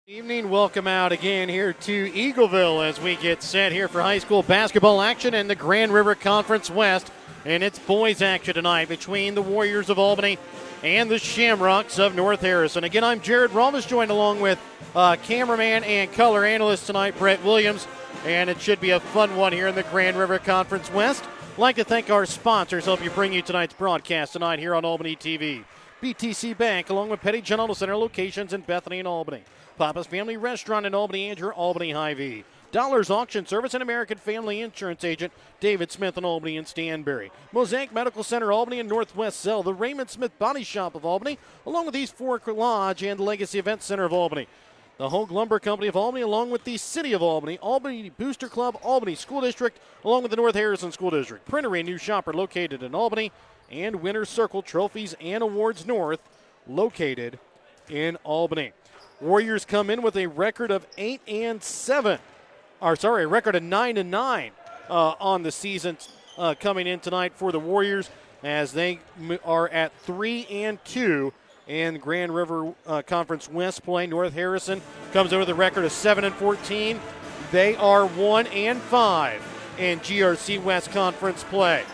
Evening, welcome out again here to Eagleville as we get set here for high school basketball action in the Grand River Conference West. And it's boys action tonight between the Warriors of Albany and the Shamrocks of North Harrison. Again, I'm Jared Ramos, joined along with cameraman and color analyst tonight, Brett Williams. And it should be a fun one here in the Grand River Conference West. I'd like to thank our sponsors, help you bring you tonight's broadcast tonight here on Albany TV. BTC Bank, along with Petty John Auto Center locations in Bethany and Albany. Papa's Family Restaurant in Albany and your Albany Hy-Vee. Dollars Auction Service and American Family Insurance Agent David Smith in Albany and Stanberry. Mosaic Medical Center Albany and Northwest Cell. The Raymond Smith Body Shop of Albany, along with East Fork Lodge and the Legacy Event Center of Albany. The Hogue Lumber Company of Albany, along with the City of Albany, Albany Booster Club, Albany School District, along with the North Harrison School District. Printery New Shopper located in Albany, and Winner's Circle Trophies and Awards North located in Albany. Warriors come in with a record of 8-7, a record of 9-9 on the season coming in tonight for the Warriors, as they are at 3-2 in Grand River Conference West play. North Harrison comes in with a record of 7-14. They are 1-5 in GRC West Conference play.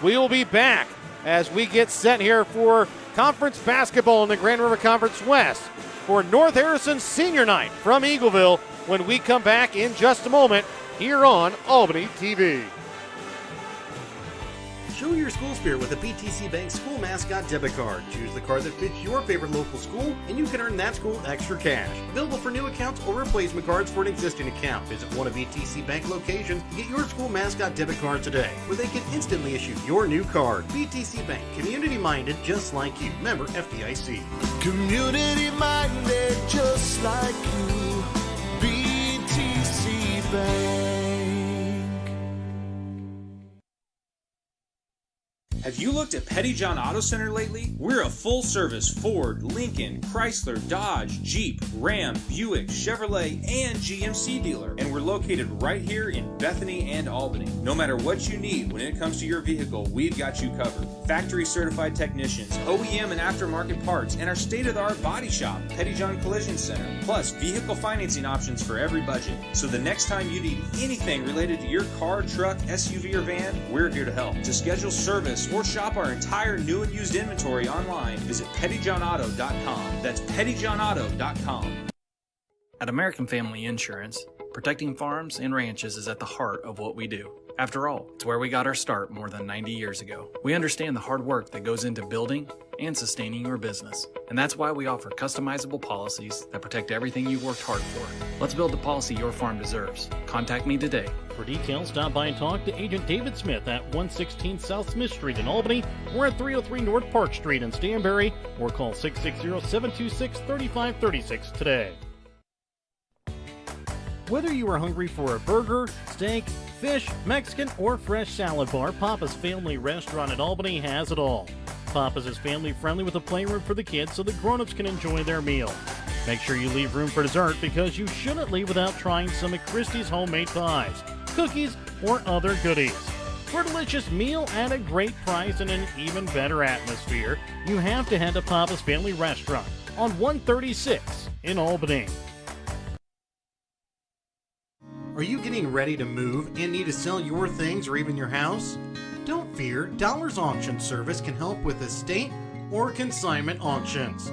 We will be back as we get set here for conference basketball in the Grand River Conference West for North Harrison Senior Night from Eagleville when we come back in just a moment here on Albany TV. Show your school spirit with a BTC Bank School Mascot Debit Card. Choose the card that fits your favorite local school, and you can earn that school extra cash. Available for new accounts or replacement cards for an existing account. Visit one of BTC Bank locations to get your school mascot debit card today, where they can instantly issue your new card. BTC Bank, community-minded just like you. Member FDIC. Community-minded just like you. BTC Bank. Have you looked at Petty John Auto Center lately? We're a full-service Ford, Lincoln, Chrysler, Dodge, Jeep, Ram, Buick, Chevrolet, and GMC dealer. And we're located right here in Bethany and Albany. No matter what you need when it comes to your vehicle, we've got you covered. Factory-certified technicians, OEM and aftermarket parts, and our state-of-the-art body shop, Petty John Collision Center. Plus, vehicle financing options for every budget. So the next time you need anything related to your car, truck, SUV, or van, we're here to help. To schedule service or shop our entire new and used inventory online, visit pettyjohnauto.com. That's pettyjohnauto.com. At American Family Insurance, protecting farms and ranches is at the heart of what we do. After all, it's where we got our start more than 90 years ago. We understand the hard work that goes into building and sustaining your business, and that's why we offer customizable policies that protect everything you've worked hard for. Let's build the policy your farm deserves. Contact me today. For details, stop by and talk to Agent David Smith at 116 South Smith Street in Albany or at 303 North Park Street in Stanberry, or call 660-726-3536 today. Whether you are hungry for a burger, steak, fish, Mexican, or fresh salad bar, Papa's Family Restaurant in Albany has it all. Papa's is family-friendly with a playroom for the kids so the grown-ups can enjoy their meal. Make sure you leave room for dessert because you shouldn't leave without trying some of Christie's homemade pies, cookies, or other goodies. For a delicious meal at a great price and an even better atmosphere, you have to head to Papa's Family Restaurant on 136 in Albany. Are you getting ready to move and need to sell your things or even your house? Don't fear, Dollars Auction Service can help with estate or consignment auctions.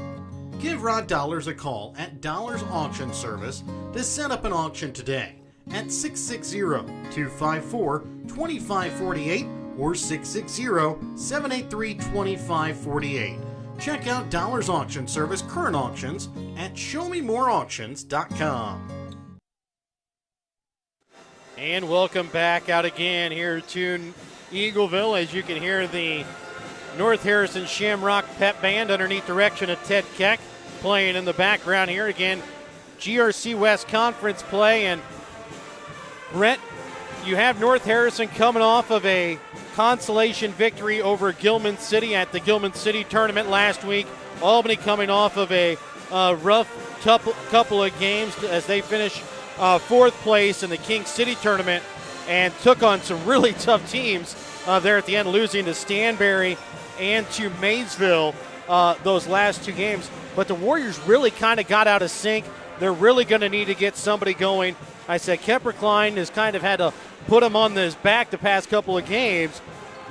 Give Rod Dollars a call at Dollars Auction Service to set up an auction today at 660-254-2548 or 660-783-2548. Check out Dollars Auction Service current auctions at showmemoreauctions.com. And welcome back out again here to Eagleville. As you can hear the North Harrison Shamrock Pep Band underneath direction of Ted Keck playing in the background here. Again, GRC West Conference play. And Brett, you have North Harrison coming off of a consolation victory over Gilman City at the Gilman City tournament last week. Albany coming off of a rough couple of games as they finish fourth place in the King City tournament and took on some really tough teams there at the end, losing to Stanberry and to Maysville those last two games. But the Warriors really kind of got out of sync. they're really going to need to get somebody going. I said Kemper Klein has kind of had to put him on his back the past couple of games,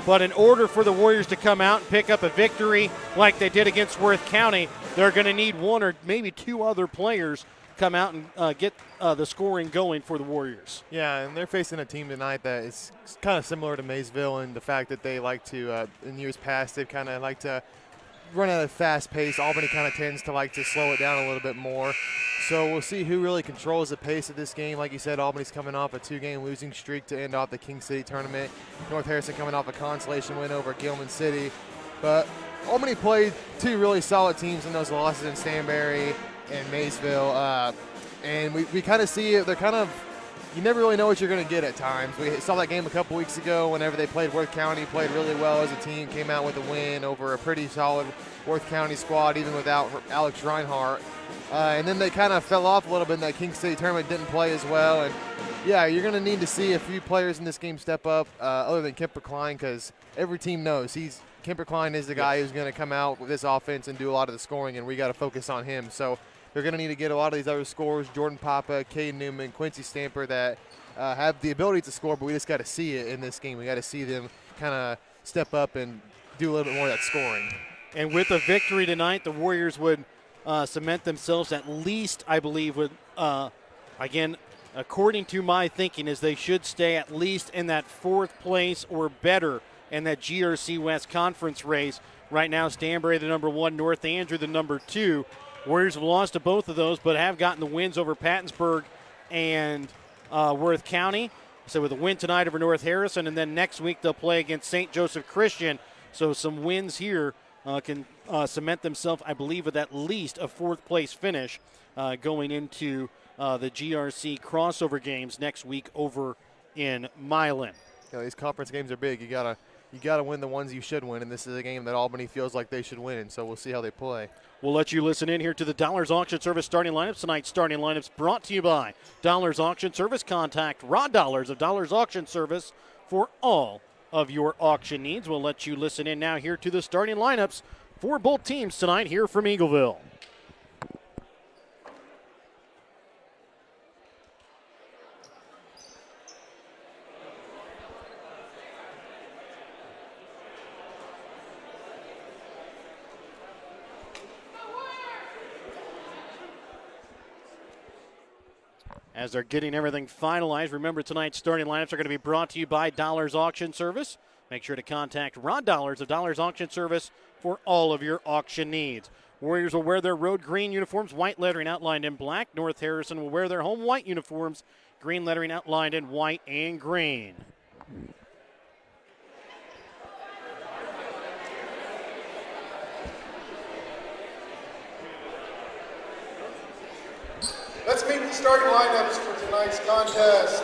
but in order for the Warriors to come out and pick up a victory like they did against Worth County, they're going to need one or maybe two other players come out and get the scoring going for the Warriors. Yeah, and they're facing a team tonight that is kind of similar to Maysville in the fact that they like to, in years past, they've kind of like to run at a fast pace. Albany kind of tends to like to slow it down a little bit more. So we'll see who really controls the pace of this game. Like you said, Albany's coming off a 2-game losing streak to end off the King City tournament. North Harrison coming off a consolation win over Gilman City. But Albany played two really solid teams in those losses in Stanberry and Maysville. And we kind of see it. They're kind of, you never really know what you're going to get at times. We saw that game a couple weeks ago whenever they played Worth County, played really well as a team, came out with a win over a pretty solid Worth County squad, even without Alex Reinhardt. And then they kind of fell off a little bit in that King City tournament, didn't play as well. And, yeah, you're going to need to see a few players in this game step up other than Kemper Klein, because every team knows Kemper Klein is the guy who's going to come out with this offense and do a lot of the scoring, and we got to focus on him. So they're going to need to get a lot of these other scorers, Jordan Papa, Cade Newman, Quincy Stamper, that have the ability to score, but we just got to see it in this game. We got to see them kind of step up and do a little bit more of that scoring. And with a victory tonight, the Warriors would cement themselves at least, I believe, with, again, according to my thinking, is they should stay at least in that fourth place or better in that GRC West Conference race. Right now, Stanberry the number 1, North Andrew the number 2. Warriors have lost to both of those, but have gotten the wins over Pattonsburg and Worth County. So with a win tonight over North Harrison, and then next week they'll play against St. Joseph Christian. So some wins here can cement themselves, I believe, with at least a fourth-place finish going into the GRC crossover games next week over in Milan. Yeah, these conference games are big. You gotta win the ones you should win, and this is a game that Albany feels like they should win. So we'll see how they play. We'll let you listen in here to the Dollars Auction Service starting lineups. Tonight's starting lineups brought to you by Dollars Auction Service. Contact Rod Dollars of Dollars Auction Service for all of your auction needs. We'll let you listen in now here to the starting lineups for both teams tonight here from Eagleville. As they're getting everything finalized, remember tonight's starting lineups are going to be brought to you by Dollars Auction Service. Make sure to contact Rod Dollars of Dollars Auction Service for all of your auction needs. Warriors will wear their road green uniforms, white lettering outlined in black. North Harrison will wear their home white uniforms, green lettering outlined in white and green. Let's meet the starting lineups for tonight's contest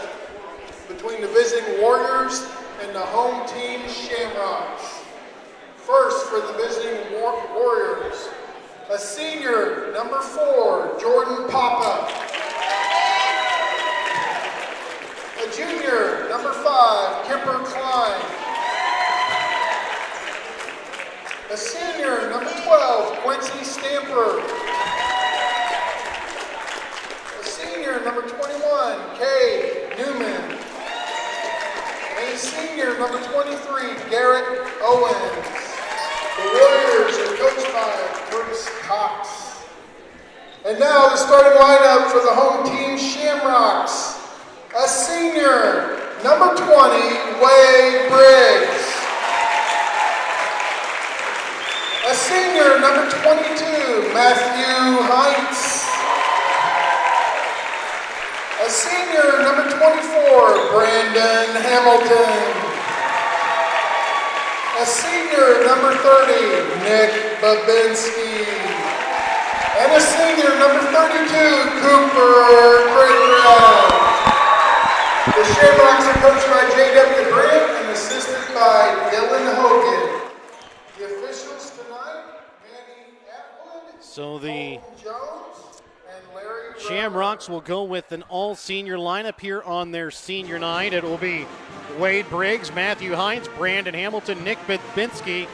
between the visiting Warriors and the home team Shamrocks. First, for the visiting Warriors, a senior, number 4, Jordan Papa. A junior, number 5, Kemper Klein. A senior, number 12, Quincy Stamper. Number 21, Cade Newman. A senior, number 23, Garrett Owens. The Warriors are coached by Bruce Cox. And now the starting lineup for the home team Shamrocks. A senior, number 20, Wade Briggs. A senior, number 22, Matthew Heintz. A senior, number 24, Brandon Hamilton. A senior, number 30, Nick Babinski. And a senior, number 32, Cooper Craig. The Shamrocks are coached by J.W. Grant and assisted by Dylan Hogan. The officials tonight, Manny Atwood, So the Colton Jones, and Larry Shamrocks will go with an all-senior lineup here on their senior night. It will be Wade Briggs, Matthew Hines, Brandon Hamilton, Nick Babinski,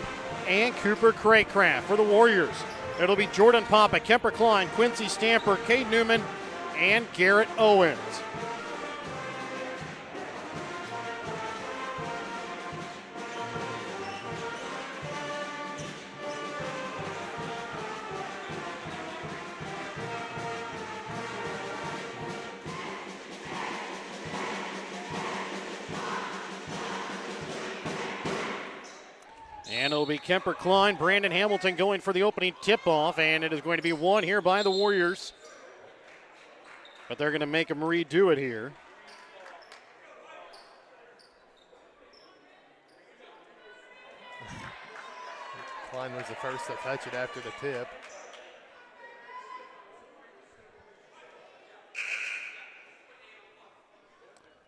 and Cooper Craycraft. For the Warriors, It'll be Jordan Papa, Kemper Klein, Quincy Stamper, Cade Newman, and Garrett Owens. And it'll be Kemper Klein, Brandon Hamilton going for the opening tip-off, and it is going to be won here by the Warriors. But they're going to make him redo it here. Klein was the first to touch it after the tip.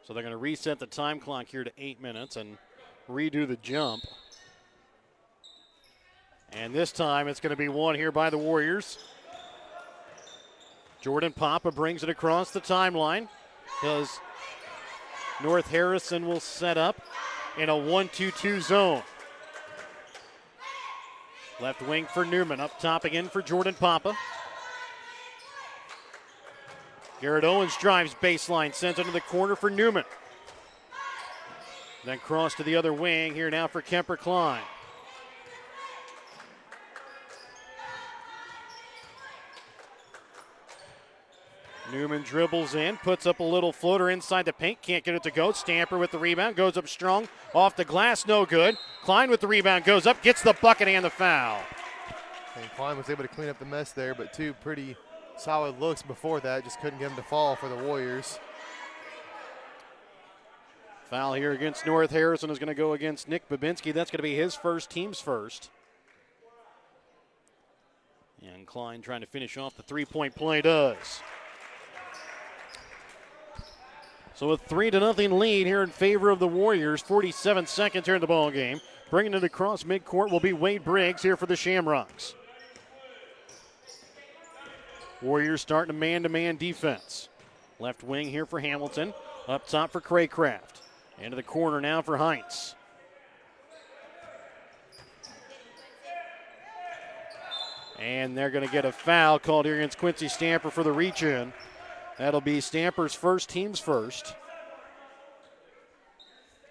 So they're going to reset the time clock here to 8 minutes and redo the jump. And this time it's going to be won here by the Warriors. Jordan Papa brings it across the timeline because North Harrison will set up in a 1-2-2 zone. Left wing for Newman, up top again for Jordan Papa. Garrett Owens drives baseline, sends it to the corner for Newman. Then cross to the other wing here now for Kemper Klein. Newman dribbles in, puts up a little floater inside the paint, can't get it to go. Stamper with the rebound, goes up strong, off the glass, no good. Klein with the rebound, goes up, gets the bucket and the foul. And Klein was able to clean up the mess there, but two pretty solid looks before that, just couldn't get him to fall for the Warriors. Foul here against North Harrison is going to go against Nick Babinski. That's going to be his first, team's first. And Klein trying to finish off the three-point play does. So a 3-0 lead here in favor of the Warriors. 47 seconds here in the ball game. Bringing it across midcourt will be Wade Briggs here for the Shamrocks. Warriors starting a man-to-man defense. Left wing here for Hamilton. Up top for Craycraft. Into the corner now for Heinz. And they're going to get a foul called here against Quincy Stamper for the reach-in. That'll be Stamper's first, team's first.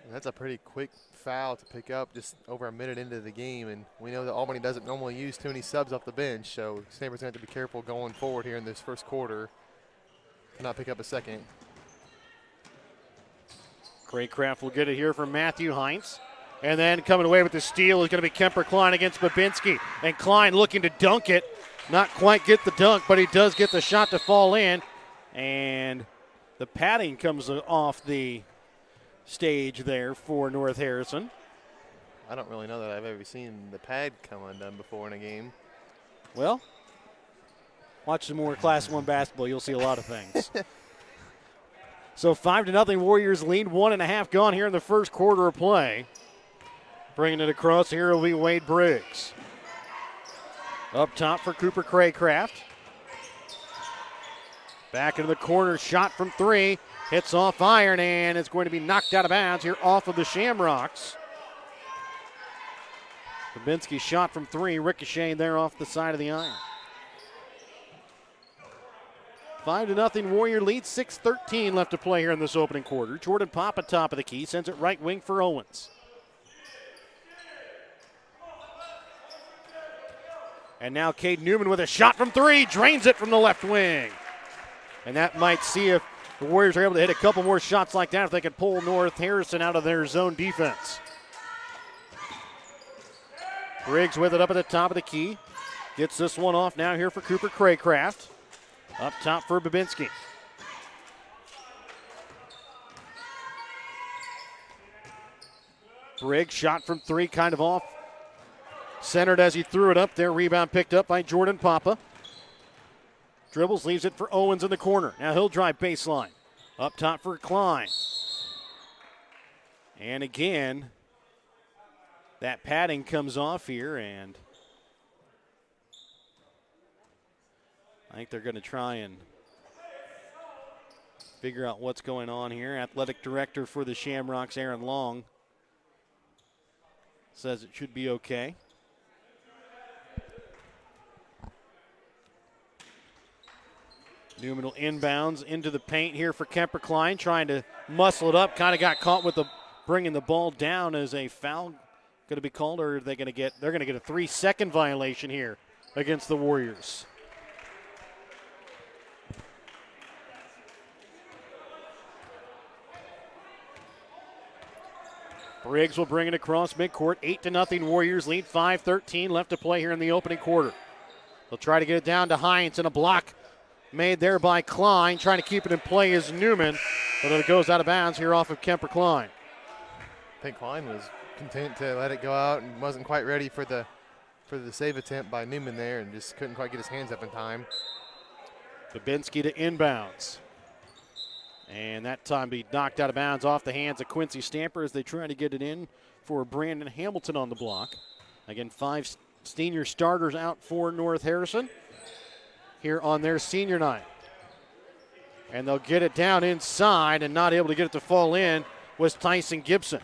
That's a pretty quick foul to pick up just over a minute into the game, and we know that Albany doesn't normally use too many subs off the bench, so Stamper's going to have to be careful going forward here in this first quarter to not pick up a second. Craycraft will get it here from Matthew Heinz. And then coming away with the steal is going to be Kemper Klein against Babinski. And Klein looking to dunk it. Not quite get the dunk, but he does get the shot to fall in. And the padding comes off the stage there for North Harrison. I don't really know that I've ever seen the pad come undone before in a game. Well, watch some more Class 1 basketball. You'll see a lot of things. So 5-0 Warriors lead. 1.5 gone here in the first quarter of play. Bringing it across here will be Wade Briggs. Up top for Cooper Craycraft. Back into the corner, shot from three. Hits off iron, and it's going to be knocked out of bounds here off of the Shamrocks. Babinski shot from three, ricocheting there off the side of the iron. 5-0 Warrior lead, 6:13 left to play here in this opening quarter. Jordan Papa top of the key, sends it right wing for Owens. And now Cade Newman with a shot from three, drains it from the left wing. And that might see if the Warriors are able to hit a couple more shots like that if they can pull North Harrison out of their zone defense. Briggs with it up at the top of the key. Gets this one off now here for Cooper Craycraft. Up top for Babinski. Briggs shot from three, kind of off. Centered as he threw it up there. Rebound picked up by Jordan Papa. Dribbles, leaves it for Owens in the corner. Now he'll drive baseline. Up top for Klein. And again, that padding comes off here, and I think they're going to try and figure out what's going on here. Athletic director for the Shamrocks, Aaron Long, says it should be okay. Newman will inbounds into the paint here for Kemper Klein, trying to muscle it up. Kind of got caught with bringing the ball down. As a foul going to be called, or are they going to get? They're going to get a 3-second violation here against the Warriors. Briggs will bring it across midcourt. 8-0 Warriors lead. 5:13 left to play here in the opening quarter. They'll try to get it down to Hines, and a block made there by Klein. Trying to keep it in play is Newman, but it goes out of bounds here off of Kemper Klein. I think Klein was content to let it go out and wasn't quite ready for the save attempt by Newman there, and just couldn't quite get his hands up in time. Babinski to inbounds. And that time be knocked out of bounds off the hands of Quincy Stamper as they try to get it in for Brandon Hamilton on the block. Again, 5 senior starters out for North Harrison here on their senior night. And they'll get it down inside, and not able to get it to fall in was Tyson Gibson.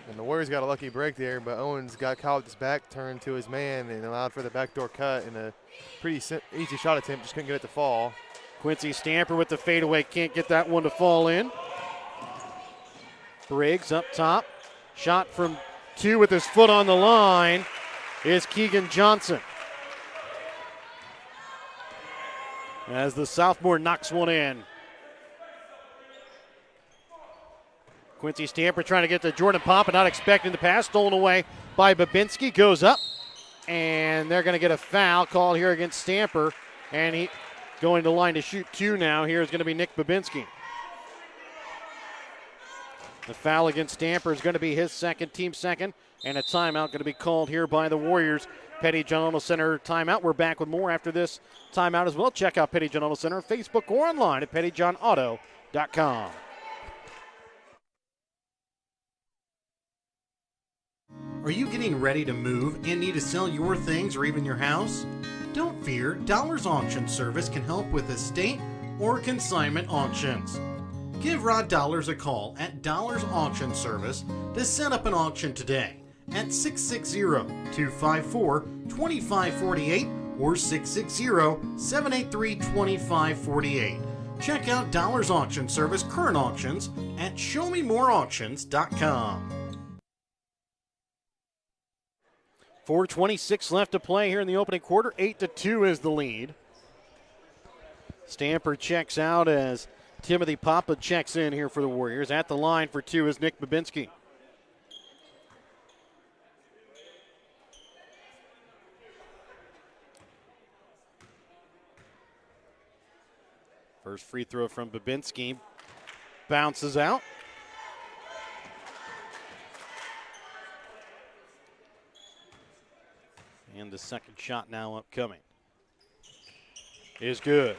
And the Warriors got a lucky break there, but Owens got caught with his back turned to his man and allowed for the backdoor cut, and a pretty easy shot attempt, just couldn't get it to fall. Quincy Stamper with the fadeaway, can't get that one to fall in. Briggs up top. Shot from 2 with his foot on the line is Keegan Johnson. As the sophomore knocks one in. Quincy Stamper trying to get to Jordan Papa, not expecting the pass, stolen away by Babinski, goes up, and they're going to get a foul called here against Stamper, and he going to the line to shoot 2 now. Here is going to be Nick Babinski. The foul against Stamper is going to be his second, team second, and a timeout going to be called here by the Warriors. Petty John Auto Center timeout. We're back with more after this timeout as well. Check out Petty John Auto Center on Facebook or online at pettyjohnauto.com. Are you getting ready to move and need to sell your things or even your house? Don't fear, Dollars Auction Service can help with estate or consignment auctions. Give Rod Dollars a call at Dollars Auction Service to set up an auction today at 660-254-2548 or 660-783-2548. Check out Dollars Auction Service current auctions at showmemoreauctions.com. 4:26 left to play here in the opening quarter. 8-2 is the lead. Stamper checks out as Timothy Papa checks in here for the Warriors. At the line for 2 is Nick Babinski. First free throw from Babinski bounces out. And the second shot now upcoming is good.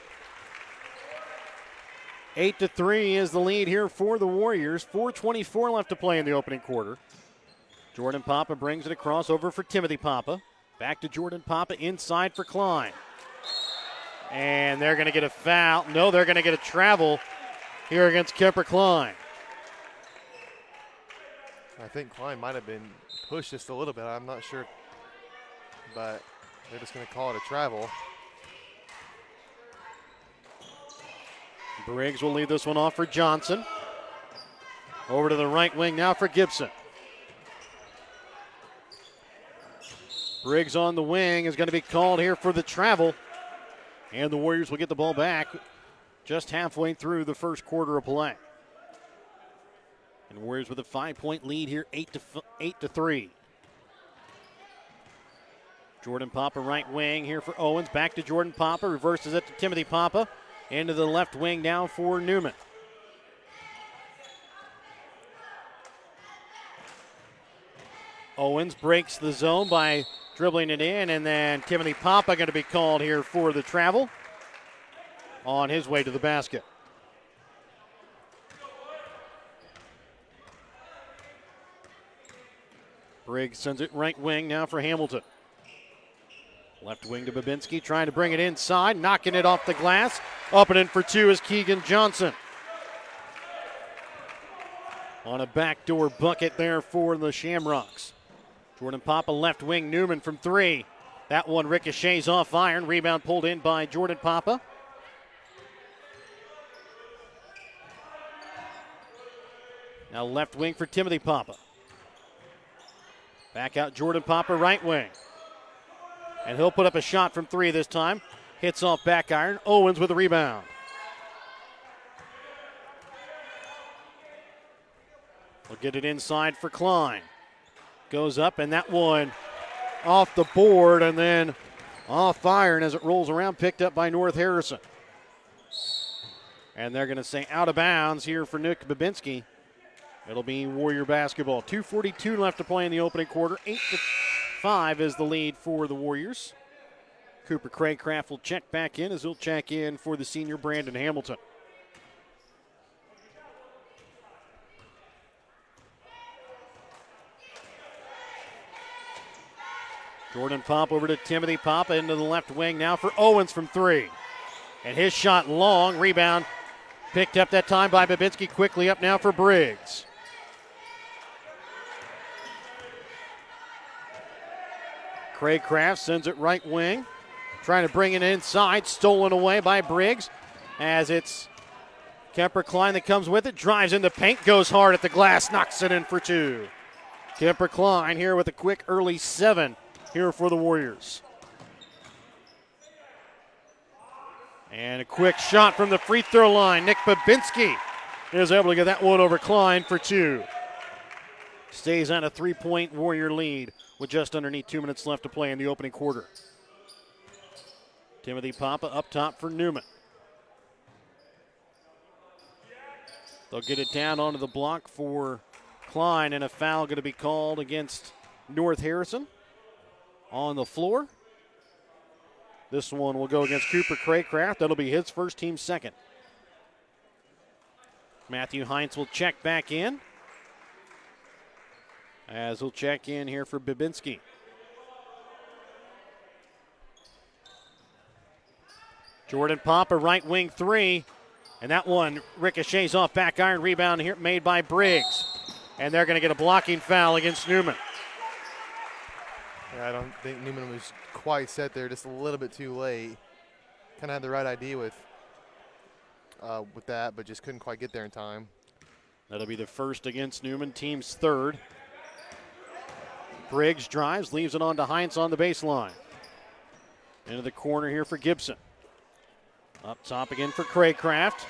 8-3 is the lead here for the Warriors. 4:24 left to play in the opening quarter. Jordan Papa brings it across over for Timothy Papa. Back to Jordan Papa inside for Klein. And they're going to get a foul. No, they're going to get a travel here against Kemper Klein. I think Klein might have been pushed just a little bit. I'm not sure, but they're just going to call it a travel. Briggs will lead this one off for Johnson. Over to the right wing now for Gibson. Briggs on the wing is going to be called here for the travel. And the Warriors will get the ball back just halfway through the first quarter of play. And Warriors with a 5-point lead here, 8-3. Jordan Papa right wing here for Owens. Back to Jordan Papa. Reverses it to Timothy Papa. Into the left wing now for Newman. Owens breaks the zone by dribbling it in, and then Timothy Papa going to be called here for the travel on his way to the basket. Briggs sends it right wing now for Hamilton. Left wing to Babinski, trying to bring it inside, knocking it off the glass. Up and in for 2 is Keegan Johnson. On a backdoor bucket there for the Shamrocks. Jordan Papa left wing, Newman from 3. That one ricochets off iron. Rebound pulled in by Jordan Papa. Now left wing for Timothy Papa. Back out Jordan Papa, right wing. And he'll put up a shot from 3 this time. Hits off back iron. Owens with a rebound. We'll get it inside for Klein. Goes up, and that one off the board and then off iron as it rolls around, picked up by North Harrison. And they're going to say out of bounds here for Nick Babinski. It'll be Warrior basketball. 2:42 left to play in the opening quarter. 8-5 is the lead for the Warriors. Cooper Craycraft will check back in as he'll check in for the senior Brandon Hamilton. Jordan Pop over to Timothy Papa into the left wing now for Owens from 3. And his shot long, rebound picked up that time by Babinski. Quickly up now for Briggs. Craycraft sends it right wing. Trying to bring it inside, stolen away by Briggs as it's Kemper Klein that comes with it, drives in the paint, goes hard at the glass, knocks it in for 2. Kemper Klein here with a quick early 7 here for the Warriors. And a quick shot from the free throw line. Nick Babinski is able to get that one over Klein for 2. Stays on a 3-point Warrior lead with just underneath 2 minutes left to play in the opening quarter. Timothy Papa up top for Newman. They'll get it down onto the block for Klein, and a foul going to be called against North Harrison on the floor. This one will go against Cooper Craycraft. That'll be his first, team second. Matthew Heinz will check back in, as he'll check in here for Babinski. Jordan Papa, right wing 3. And that one ricochets off back iron, rebound here made by Briggs. And they're going to get a blocking foul against Newman. Yeah, I don't think Newman was quite set there, just a little bit too late. Kind of had the right idea with that, but just couldn't quite get there in time. That'll be the first against Newman, team's third. Briggs drives, leaves it on to Heinz on the baseline. Into the corner here for Gibson. Up top again for Craycraft.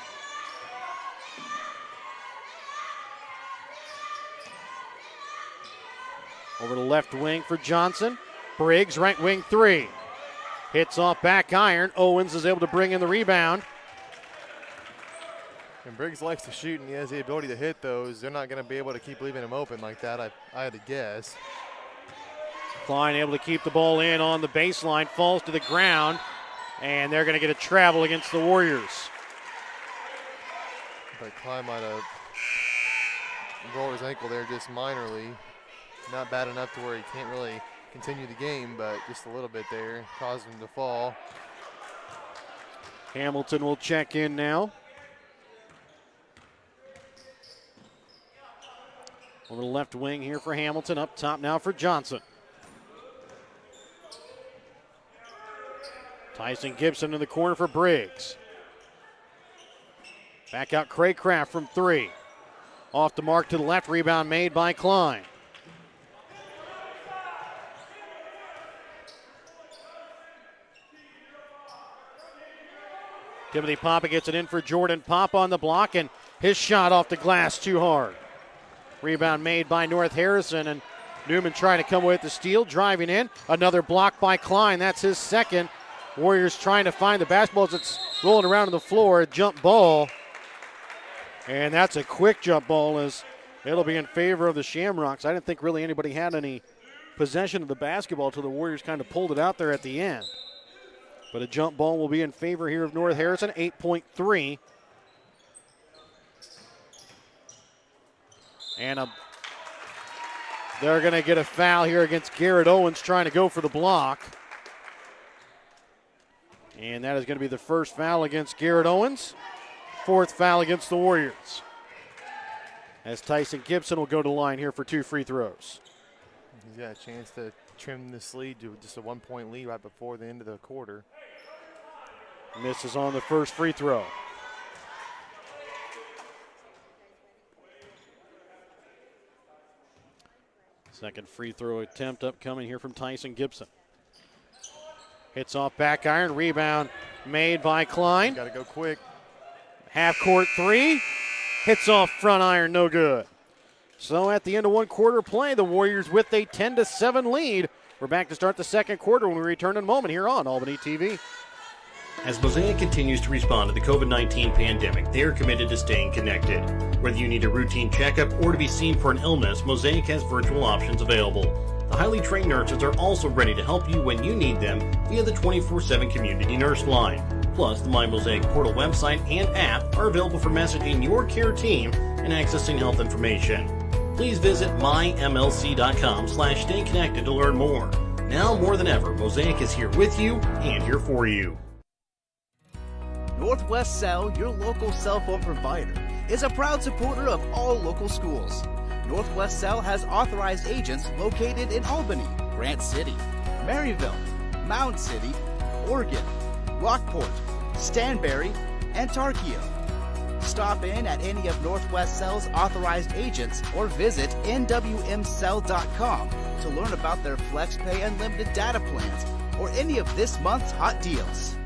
Over to left wing for Johnson. Briggs, right wing 3. Hits off back iron. Owens is able to bring in the rebound. And Briggs likes to shoot, and he has the ability to hit those. They're not going to be able to keep leaving him open like that, I had to guess. Klein able to keep the ball in on the baseline, falls to the ground, and they're going to get a travel against the Warriors. But Klein might have rolled his ankle there just minorly. Not bad enough to where he can't really continue the game, but just a little bit there caused him to fall. Hamilton will check in now. Over the left wing here for Hamilton. Up top now for Johnson. Tyson Gibson in the corner for Briggs. Back out Craycraft from 3. Off the mark to the left. Rebound made by Klein. Timothy Papa gets it in for Jordan Papa on the block, and his shot off the glass too hard. Rebound made by North Harrison, and Newman trying to come away with the steal, driving in. Another block by Klein. That's his second. Warriors trying to find the basketball as it's rolling around on the floor. A jump ball. And that's a quick jump ball as it'll be in favor of the Shamrocks. I didn't think really anybody had any possession of the basketball until the Warriors kind of pulled it out there at the end. But a jump ball will be in favor here of North Harrison, 8.3. And they're going to get a foul here against Garrett Owens trying to go for the block. And that is going to be the first foul against Garrett Owens. Fourth foul against the Warriors. As Tyson Gibson will go to the line here for 2 free throws. He's got a chance to trim this lead to just a 1-point lead right before the end of the quarter. Misses on the first free throw. Second free throw attempt upcoming here from Tyson Gibson. Hits off back iron, rebound made by Klein. Got to go quick. Half court three, hits off front iron, no good. So at the end of one quarter play, the Warriors with a 10-7 lead. We're back to start the second quarter when we return in a moment here on Albany TV. As Mosaic continues to respond to the COVID-19 pandemic, they are committed to staying connected. Whether you need a routine checkup or to be seen for an illness, Mosaic has virtual options available. The highly trained nurses are also ready to help you when you need them via the 24/7 community nurse line. Plus, the My Mosaic portal website and app are available for messaging your care team and accessing health information. Please visit mymlc.com/stay connected to learn more. Now more than ever, Mosaic is here with you and here for you. Northwest Cell, your local cell phone provider, is a proud supporter of all local schools. Northwest Cell has authorized agents located in Albany, Grant City, Maryville, Mound City, Oregon, Rockport, Stanberry, and Tarkio. Stop in at any of Northwest Cell's authorized agents or visit nwmcell.com to learn about their FlexPay unlimited data plans or any of this month's hot deals.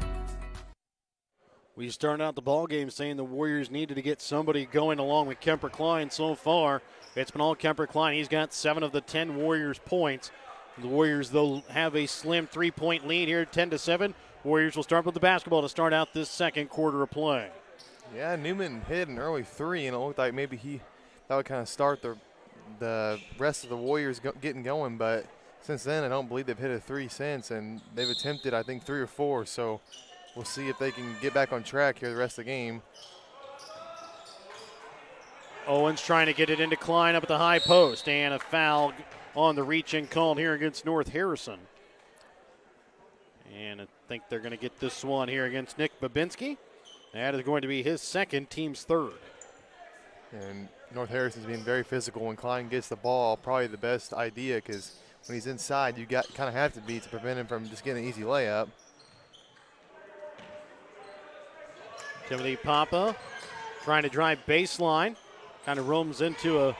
We started out the ball game saying the Warriors needed to get somebody going along with Kemper Klein. So far, it's been all Kemper Klein. He's got 7 of the 10 Warriors points. The Warriors, though, have a slim 3-point lead here, 10-7. Warriors will start with the basketball to start out this second quarter of play. Yeah, Newman hit an early three, and it looked like maybe that would kind of start the rest of the Warriors getting going. But since then, I don't believe they've hit a three since, and they've attempted, I think, 3 or 4. So we'll see if they can get back on track here the rest of the game. Owens trying to get it into Klein up at the high post, and a foul on the reach-in called here against North Harrison. And I think they're going to get this one here against Nick Babinski. That is going to be his second, team's third. And North Harrison's being very physical when Klein gets the ball. Probably the best idea, because when he's inside, you kind of have to be to prevent him from just getting an easy layup. Timothy Papa trying to drive baseline. Kind of roams into a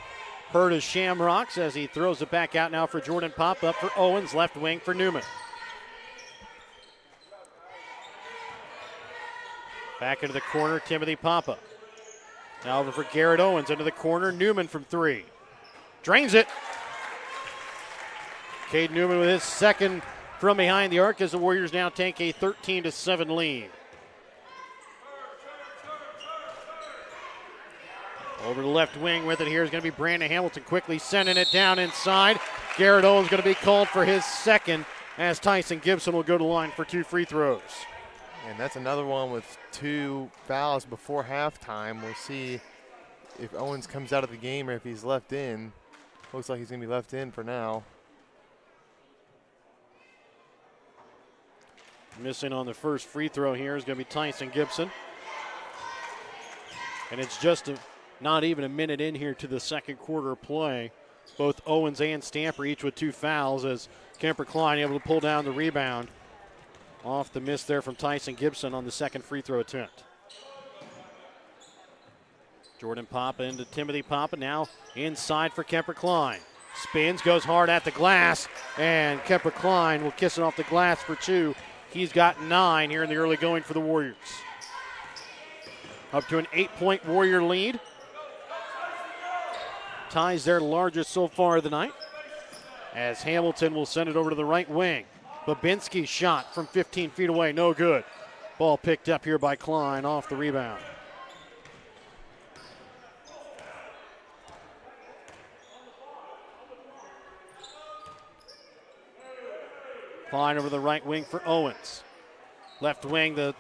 herd of Shamrocks as he throws it back out now for Jordan Papa, up for Owens, left wing for Newman. Back into the corner, Timothy Papa. Now over for Garrett Owens, into the corner, Newman from 3. Drains it. Cade Newman with his second from behind the arc as the Warriors now take a 13-7 lead. Over the left wing with it here is going to be Brandon Hamilton, quickly sending it down inside. Garrett Owens going to be called for his second as Tyson Gibson will go to the line for 2 free throws. And that's another one with 2 fouls before halftime. We'll see if Owens comes out of the game or if he's left in. Looks like he's going to be left in for now. Missing on the first free throw here is going to be Tyson Gibson. And it's just not even a minute in here to the second quarter of play. Both Owens and Stamper each with 2 fouls as Kemper Klein able to pull down the rebound. Off the miss there from Tyson Gibson on the second free throw attempt. Jordan Papa into Timothy Papa, now inside for Kemper Klein. Spins, goes hard at the glass, and Kemper Klein will kiss it off the glass for 2. He's got 9 here in the early going for the Warriors. Up to an 8-point Warrior lead. Ties their largest so far of the night, as Hamilton will send it over to the right wing. Babinski's shot from 15 feet away, no good. Ball picked up here by Klein off the rebound. Klein over the right wing for Owens. Left wing, the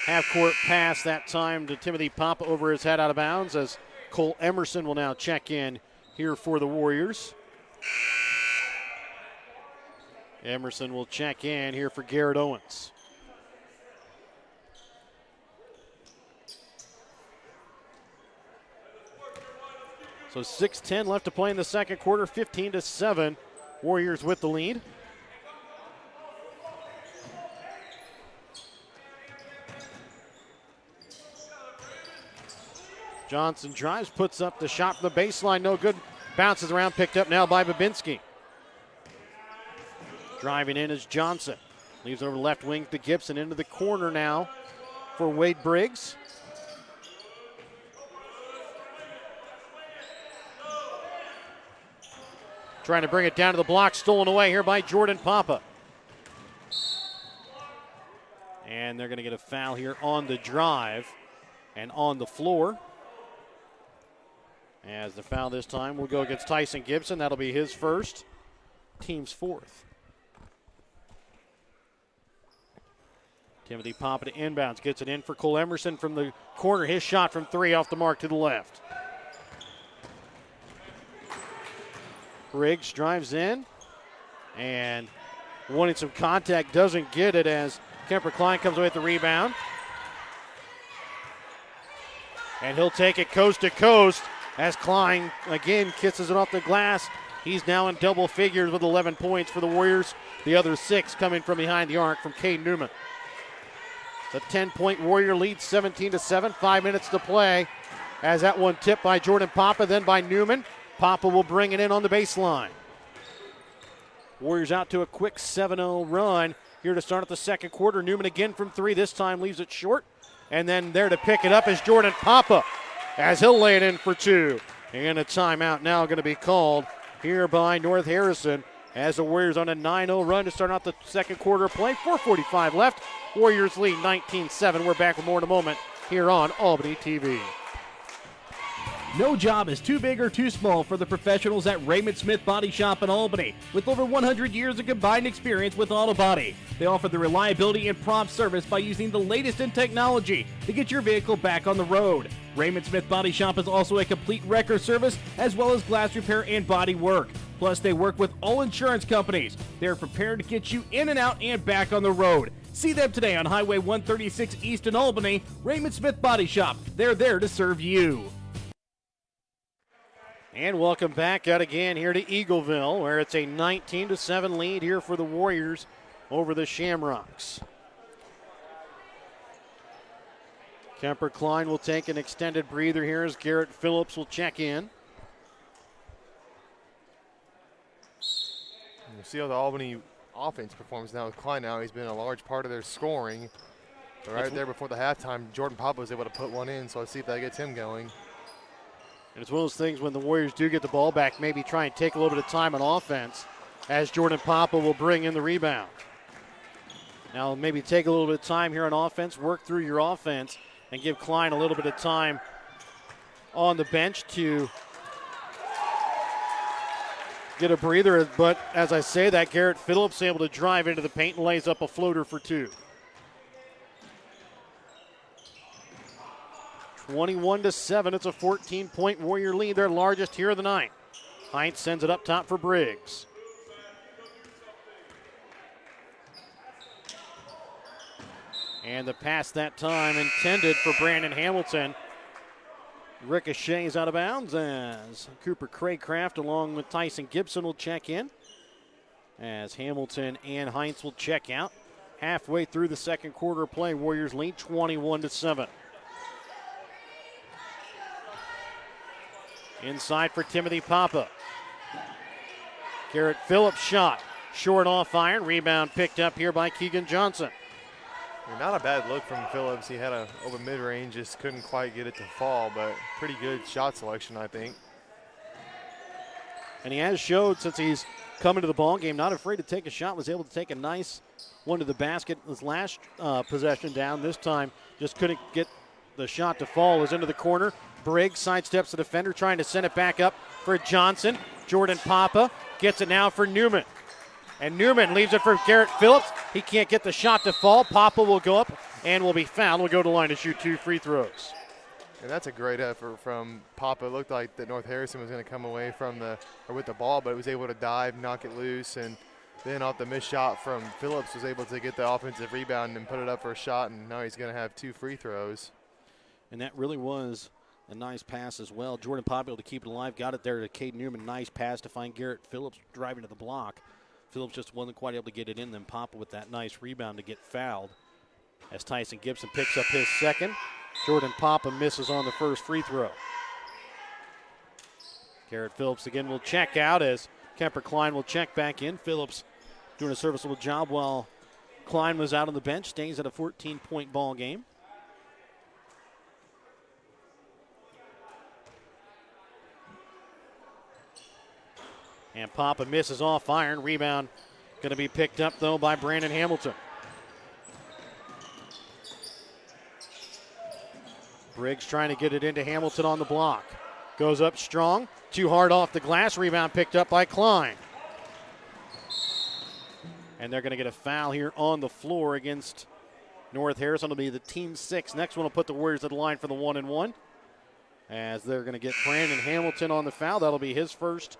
half-court pass that time to Timothy Papa over his head out of bounds as Cole Emerson will now check in here for the Warriors. Emerson will check in here for Garrett Owens. So 6:10 left to play in the second quarter, 15-7. Warriors with the lead. Johnson drives, puts up the shot from the baseline, no good. Bounces around, picked up now by Babinski. Driving in is Johnson. Leaves it over left wing to Gibson, into the corner now for Wade Briggs. Trying to bring it down to the block, stolen away here by Jordan Papa. And they're going to get a foul here on the drive and on the floor. As the foul this time will go against Tyson Gibson. That'll be his first, team's fourth. Timothy Papa to inbounds, gets it in for Cole Emerson from the corner. His shot from three off the mark to the left. Briggs drives in and wanting some contact, doesn't get it as Kemper Klein comes away with the rebound. And he'll take it coast to coast as Klein again kisses it off the glass. He's now in double figures with 11 points for the Warriors. The other 6 coming from behind the arc from Cade Newman. It's a 10-point Warrior lead, 17-7, 5 minutes to play. As that one tipped by Jordan Papa, then by Newman. Papa will bring it in on the baseline. Warriors out to a quick 7-0 run here to start at the second quarter. Newman again from three, this time leaves it short. And then there to pick it up is Jordan Papa as he'll lay it in for two. And a timeout now going to be called here by North Harrison as the Warriors on a 9-0 run to start out the second quarter of play. 4:45 left. Warriors lead 19-7. We're back with more in a moment here on Albany TV. No job is too big or too small for the professionals at Raymond Smith Body Shop in Albany. With over 100 years of combined experience with auto body, they offer the reliability and prompt service by using the latest in technology to get your vehicle back on the road. Raymond Smith Body Shop is also a complete wrecker service as well as glass repair and body work. Plus, they work with all insurance companies. They're prepared to get you in and out and back on the road. See them today on Highway 136 East in Albany. Raymond Smith Body Shop. They're there to serve you. And welcome back out again here to Eagleville, where it's a 19-7 lead here for the Warriors over the Shamrocks. Kemper Klein will take an extended breather here as Garrett Phillips will check in. You see how the Albany offense performs now with Klein now. He's been a large part of their scoring. But right there before the halftime, Jordan Papa was able to put one in, so let's see if that gets him going. And it's one of those things when the Warriors do get the ball back, maybe try and take a little bit of time on offense as Jordan Papa will bring in the rebound. Now maybe take a little bit of time here on offense, work through your offense, and give Klein a little bit of time on the bench to get a breather. But as I say that, Garrett Phillips able to drive into the paint and lays up a floater for two. 21-7, it's a 14-point Warrior lead, their largest here of the night. Heinz sends it up top for Briggs. And the pass that time intended for Brandon Hamilton. Ricochets out of bounds as Cooper Craycraft along with Tyson Gibson will check in. As Hamilton and Heinz will check out. Halfway through the second quarter of play, Warriors lead 21-7. Inside for Timothy Papa. Garrett Phillips shot. Short off iron. Rebound picked up here by Keegan Johnson. Not a bad look from Phillips. He had a open mid-range, just couldn't quite get it to fall, but pretty good shot selection, I think. And he has showed since he's come into the ball game, not afraid to take a shot, was able to take a nice one to the basket his last possession down. This time just couldn't get the shot to fall. It was into the corner. Briggs sidesteps the defender, trying to send it back up for Johnson. Jordan Papa gets it now for Newman. And Newman leaves it for Garrett Phillips. He can't get the shot to fall. Papa will go up and will be fouled. Will go to the line to shoot 2 free throws. And that's a great effort from Papa. It looked like that North Harrison was going to come away from with the ball, but was able to dive, knock it loose, and then off the missed shot from Phillips was able to get the offensive rebound and put it up for a shot, and now he's going to have 2 free throws. And that really was a nice pass as well. Jordan Papa able to keep it alive. Got it there to Cade Newman. Nice pass to find Garrett Phillips driving to the block. Phillips just wasn't quite able to get it in. Then Papa with that nice rebound to get fouled. As Tyson Gibson picks up his second. Jordan Papa misses on the first free throw. Garrett Phillips again will check out as Kemper Klein will check back in. Phillips doing a serviceable job while Klein was out on the bench. Stays at a 14-point ball game. And Papa misses off iron. Rebound going to be picked up, though, by Brandon Hamilton. Briggs trying to get it into Hamilton on the block. Goes up strong. Too hard off the glass. Rebound picked up by Klein. And they're going to get a foul here on the floor against North Harrison. It'll be the team 6. Next one will put the Warriors at the line for the 1-and-1. As they're going to get Brandon Hamilton on the foul. That'll be his first.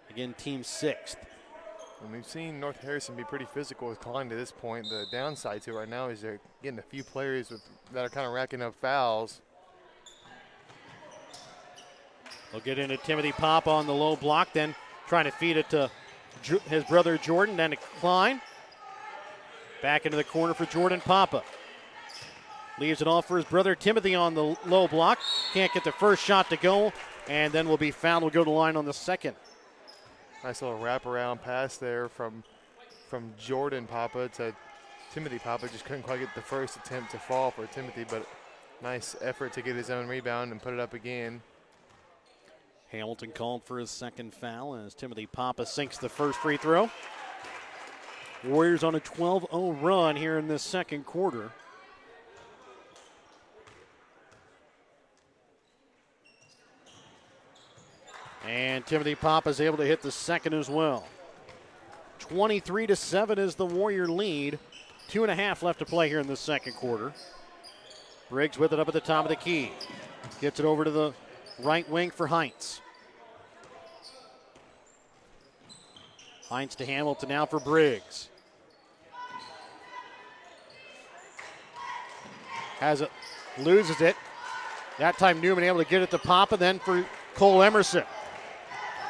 Again, team 6th. And we've seen North Harrison be pretty physical with Klein to this point. The downside to it right now is they're getting a few players that are kind of racking up fouls. They'll get into Timothy Papa on the low block, then trying to feed it to his brother Jordan, then to Klein. Back into the corner for Jordan Papa. Leaves it off for his brother Timothy on the low block. Can't get the first shot to go, and then will be fouled. Will go to the line on the second. Nice little wraparound pass there from Jordan Papa to Timothy Papa. Just couldn't quite get the first attempt to fall for Timothy, but nice effort to get his own rebound and put it up again. Hamilton called for his second foul as Timothy Papa sinks the first free throw. Warriors on a 12-0 run here in this second quarter. And Timothy Papa is able to hit the second as well. 23-7 is the Warrior lead. 2.5 left to play here in the second quarter. Briggs with it up at the top of the key. Gets it over to the right wing for Heinz. Heinz to Hamilton now for Briggs. Has it, loses it. That time Newman able to get it to Papa, then for Cole Emerson.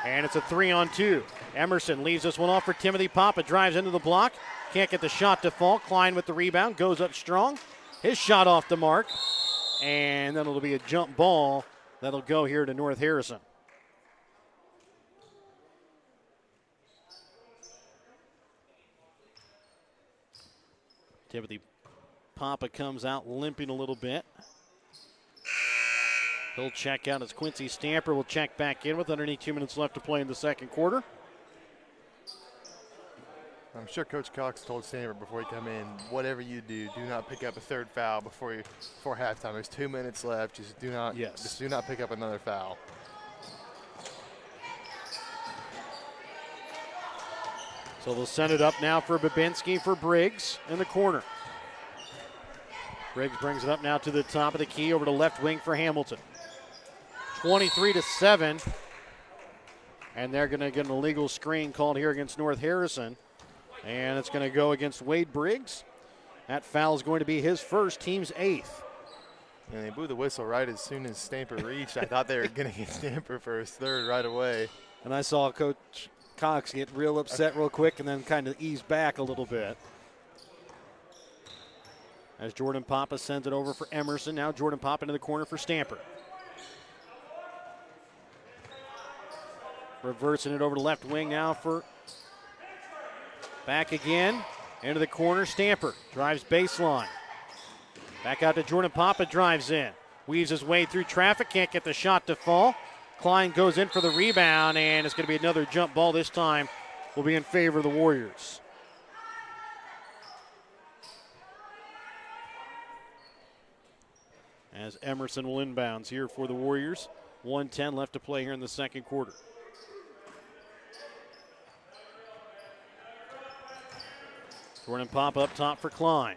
And it's a 3-on-2. Emerson leaves this one off for Timothy Papa. Drives into the block. Can't get the shot to fall. Klein with the rebound. Goes up strong. His shot off the mark. And then it'll be a jump ball that'll go here to North Harrison. Timothy Papa comes out limping a little bit. He'll check out as Quincy Stamper will check back in with underneath 2 minutes left to play in the second quarter. I'm sure Coach Cox told Stamper before he come in, whatever you do not pick up a third foul before halftime. There's 2 minutes left. Just do not pick up another foul. So they'll send it up now for Babinski for Briggs in the corner. Briggs brings it up now to the top of the key over to left wing for Hamilton. 23-7. And they're going to get an illegal screen called here against North Harrison. And it's going to go against Wade Briggs. That foul is going to be his first, team's 8th. And they blew the whistle right as soon as Stamper reached. I thought they were going to get Stamper for his third right away. And I saw Coach Cox get real upset real quick and then kind of ease back a little bit. As Jordan Papa sends it over for Emerson. Now Jordan Papa into the corner for Stamper. Reversing it over to left wing now for back again. Into the corner, Stamper drives baseline. Back out to Jordan Papa, drives in. Weaves his way through traffic, can't get the shot to fall. Klein goes in for the rebound, and it's going to be another jump ball. This time will be in favor of the Warriors. As Emerson will inbounds here for the Warriors. 1:10 left to play here in the second quarter. Jordan Papa up top for Klein.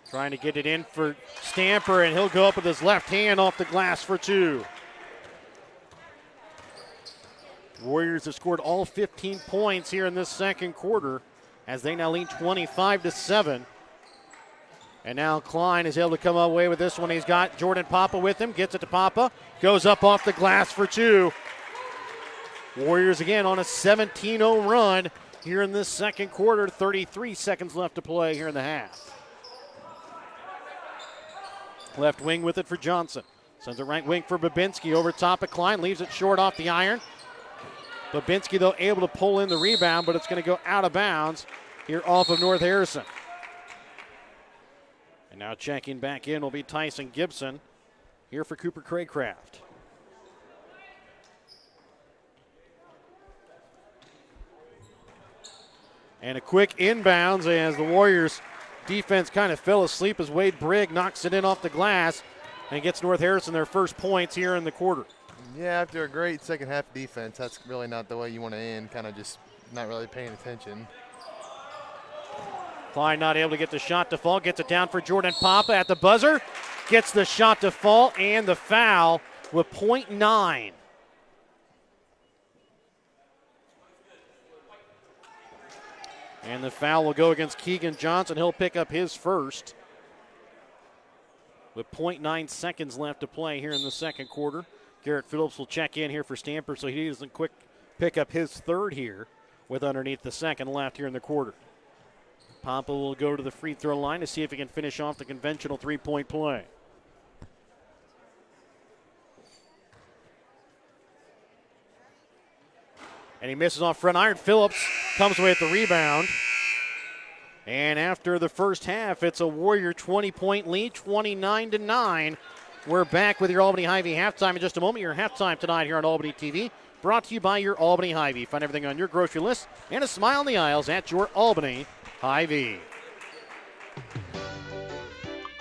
Trying to get it in for Stamper, and he'll go up with his left hand off the glass for 2. Warriors have scored all 15 points here in this second quarter as they now lead 25-7. And now Klein is able to come away with this one. He's got Jordan Papa with him, gets it to Papa, goes up off the glass for 2. Warriors again on a 17-0 run here in this second quarter. 33 seconds left to play here in the half. Left wing with it for Johnson. Sends it right wing for Babinski over top of Klein. Leaves it short off the iron. Babinski, though, able to pull in the rebound, but it's going to go out of bounds here off of North Harrison. And now checking back in will be Tyson Gibson here for Cooper Craycraft. And a quick inbounds as the Warriors defense kind of fell asleep as Wade Brigg knocks it in off the glass and gets North Harrison their first points here in the quarter. Yeah, after a great second half defense, that's really not the way you want to end, kind of just not really paying attention. Klein not able to get the shot to fall, gets it down for Jordan Papa at the buzzer, gets the shot to fall and the foul with .9. And the foul will go against Keegan Johnson. He'll pick up his first with .9 seconds left to play here in the second quarter. Garrett Phillips will check in here for Stamper so he doesn't quick pick up his third here with underneath the second left here in the quarter. Papa will go to the free throw line to see if he can finish off the conventional three-point play. And he misses off front iron. Phillips comes away with the rebound. And after the first half, it's a Warrior 20-point lead, 29-9. We're back with your Albany Hy-Vee halftime in just a moment. Your halftime tonight here on Albany TV, brought to you by your Albany Hy-Vee. Find everything on your grocery list and a smile on the aisles at your Albany Hy-Vee.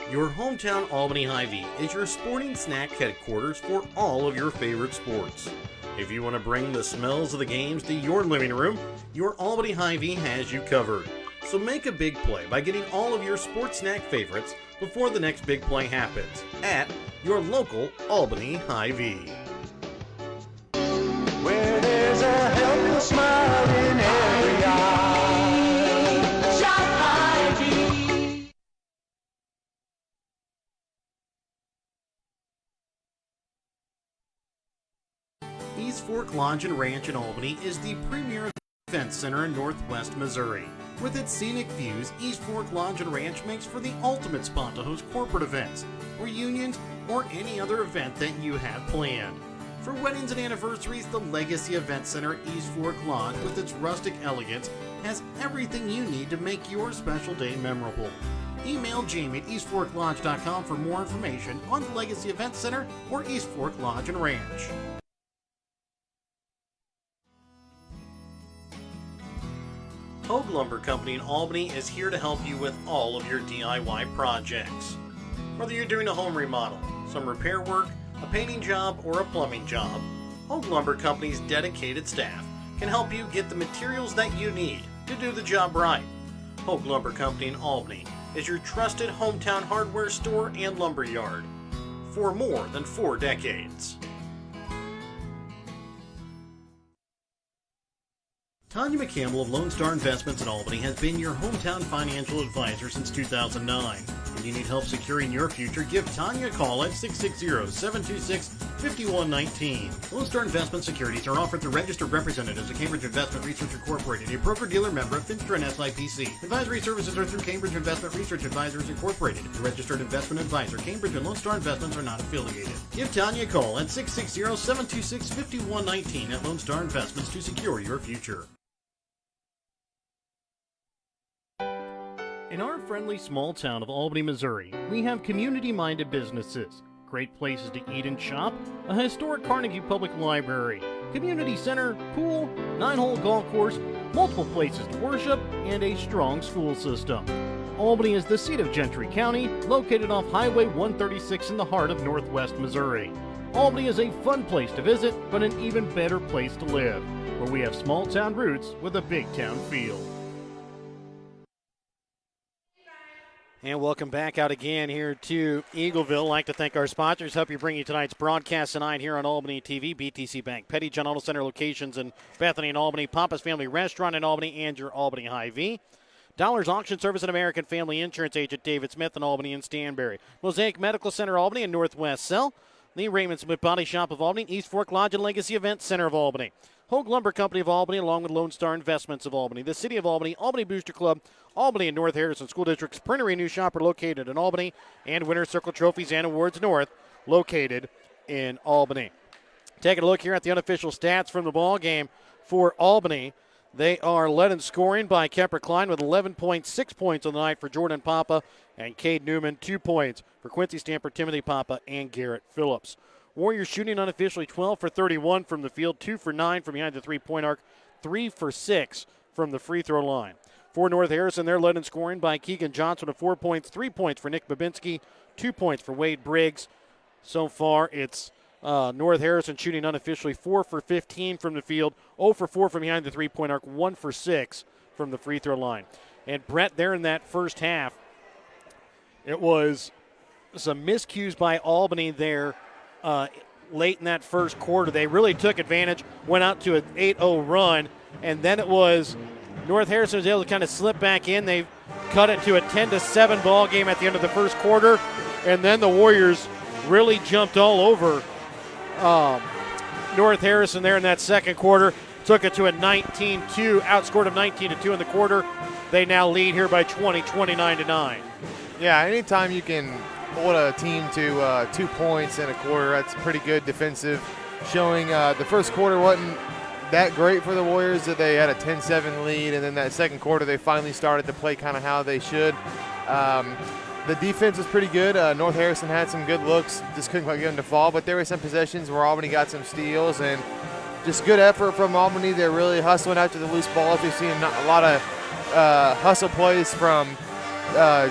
Your hometown Albany Hy-Vee is your sporting snack headquarters for all of your favorite sports. If you want to bring the smells of the games to your living room, your Albany Hy-Vee has you covered. So make a big play by getting all of your sports snack favorites before the next big play happens at your local Albany Hy-Vee. Where there's a helpless smile in every eye. Shop Hy-Vee. East Fork Lodge and Ranch in Albany is the premier event center in Northwest Missouri. With its scenic views, East Fork Lodge and Ranch makes for the ultimate spot to host corporate events, reunions, or any other event that you have planned. For weddings and anniversaries, the Legacy Event Center East Fork Lodge, with its rustic elegance, has everything you need to make your special day memorable. Email Jamie at eastforklodge.com for more information on the Legacy Event Center or East Fork Lodge and Ranch. Hogue Lumber Company in Albany is here to help you with all of your DIY projects. Whether you're doing a home remodel, some repair work, a painting job, or a plumbing job, Hogue Lumber Company's dedicated staff can help you get the materials that you need to do the job right. Hogue Lumber Company in Albany is your trusted hometown hardware store and lumber yard for more than 4 decades. Tanya McCampbell of Lone Star Investments in Albany has been your hometown financial advisor since 2009. When you need help securing your future, give Tanya a call at 660-726-5119. Lone Star Investment Securities are offered through registered representatives of Cambridge Investment Research Incorporated, a broker-dealer member of Finster and SIPC. Advisory services are through Cambridge Investment Research Advisors Incorporated. The registered investment advisor, Cambridge and Lone Star Investments are not affiliated. Give Tanya a call at 660-726-5119 at Lone Star Investments to secure your future. In our friendly small town of Albany, Missouri, we have community-minded businesses, great places to eat and shop, a historic Carnegie Public Library, community center, pool, 9-hole golf course, multiple places to worship, and a strong school system. Albany is the seat of Gentry County, located off Highway 136 in the heart of Northwest Missouri. Albany is a fun place to visit, but an even better place to live, where we have small town roots with a big town feel. And welcome back out again here to Eagleville. I'd like to thank our sponsors. Help you bring you tonight's broadcast tonight here on Albany TV. BTC Bank, Petty John Auto Center locations in Bethany and Albany, Papa's Family Restaurant in Albany, and your Albany Hy-Vee. Dollars Auction Service and American Family Insurance Agent David Smith in Albany and Stanberry. Mosaic Medical Center Albany and Northwest Cell. The Raymond Smith Body Shop of Albany, East Fork Lodge and Legacy Event Center of Albany. Hogue Lumber Company of Albany, along with Lone Star Investments of Albany, the City of Albany, Albany Booster Club, Albany and North Harrison School District's Printery New Shop are located in Albany, and Winter Circle Trophies and Awards North located in Albany. Taking a look here at the unofficial stats from the ball game for Albany. They are led in scoring by Kemper Klein with 11.6 points on the night for Jordan Papa and Cade Newman, 2 points for Quincy Stamper, Timothy Papa, and Garrett Phillips. Warriors shooting unofficially 12 for 31 from the field, 2 for 9 from behind the three-point arc, 3 for 6 from the free throw line. For North Harrison, they're led in scoring by Keegan Johnson with 4 points, 3 points for Nick Babinski, 2 points for Wade Briggs. So far, it's North Harrison shooting unofficially 4 for 15 from the field, 0 for 4 from behind the three-point arc, 1 for 6 from the free throw line. And Brett, there in that first half, it was some miscues by Albany there late in that first quarter. They really took advantage, went out to an 8-0 run, and then it was North Harrison was able to kind of slip back in. They cut it to a 10-7 ball game at the end of the first quarter, and then the Warriors really jumped all over North Harrison there in that second quarter. Took it to a 19-2, outscored them 19-2 in the quarter. They now lead here by 20, 29-9. Yeah, anytime you can hold a team to 2 points in a quarter, that's pretty good defensive showing. The first quarter wasn't that great for the Warriors, that they had a 10-7 lead, and then that second quarter they finally started to play kind of how they should. The defense was pretty good. North Harrison had some good looks, just couldn't quite get them to fall, but there were some possessions where Albany got some steals, and just good effort from Albany. They're really hustling after the loose ball. If you've seen a lot of hustle plays from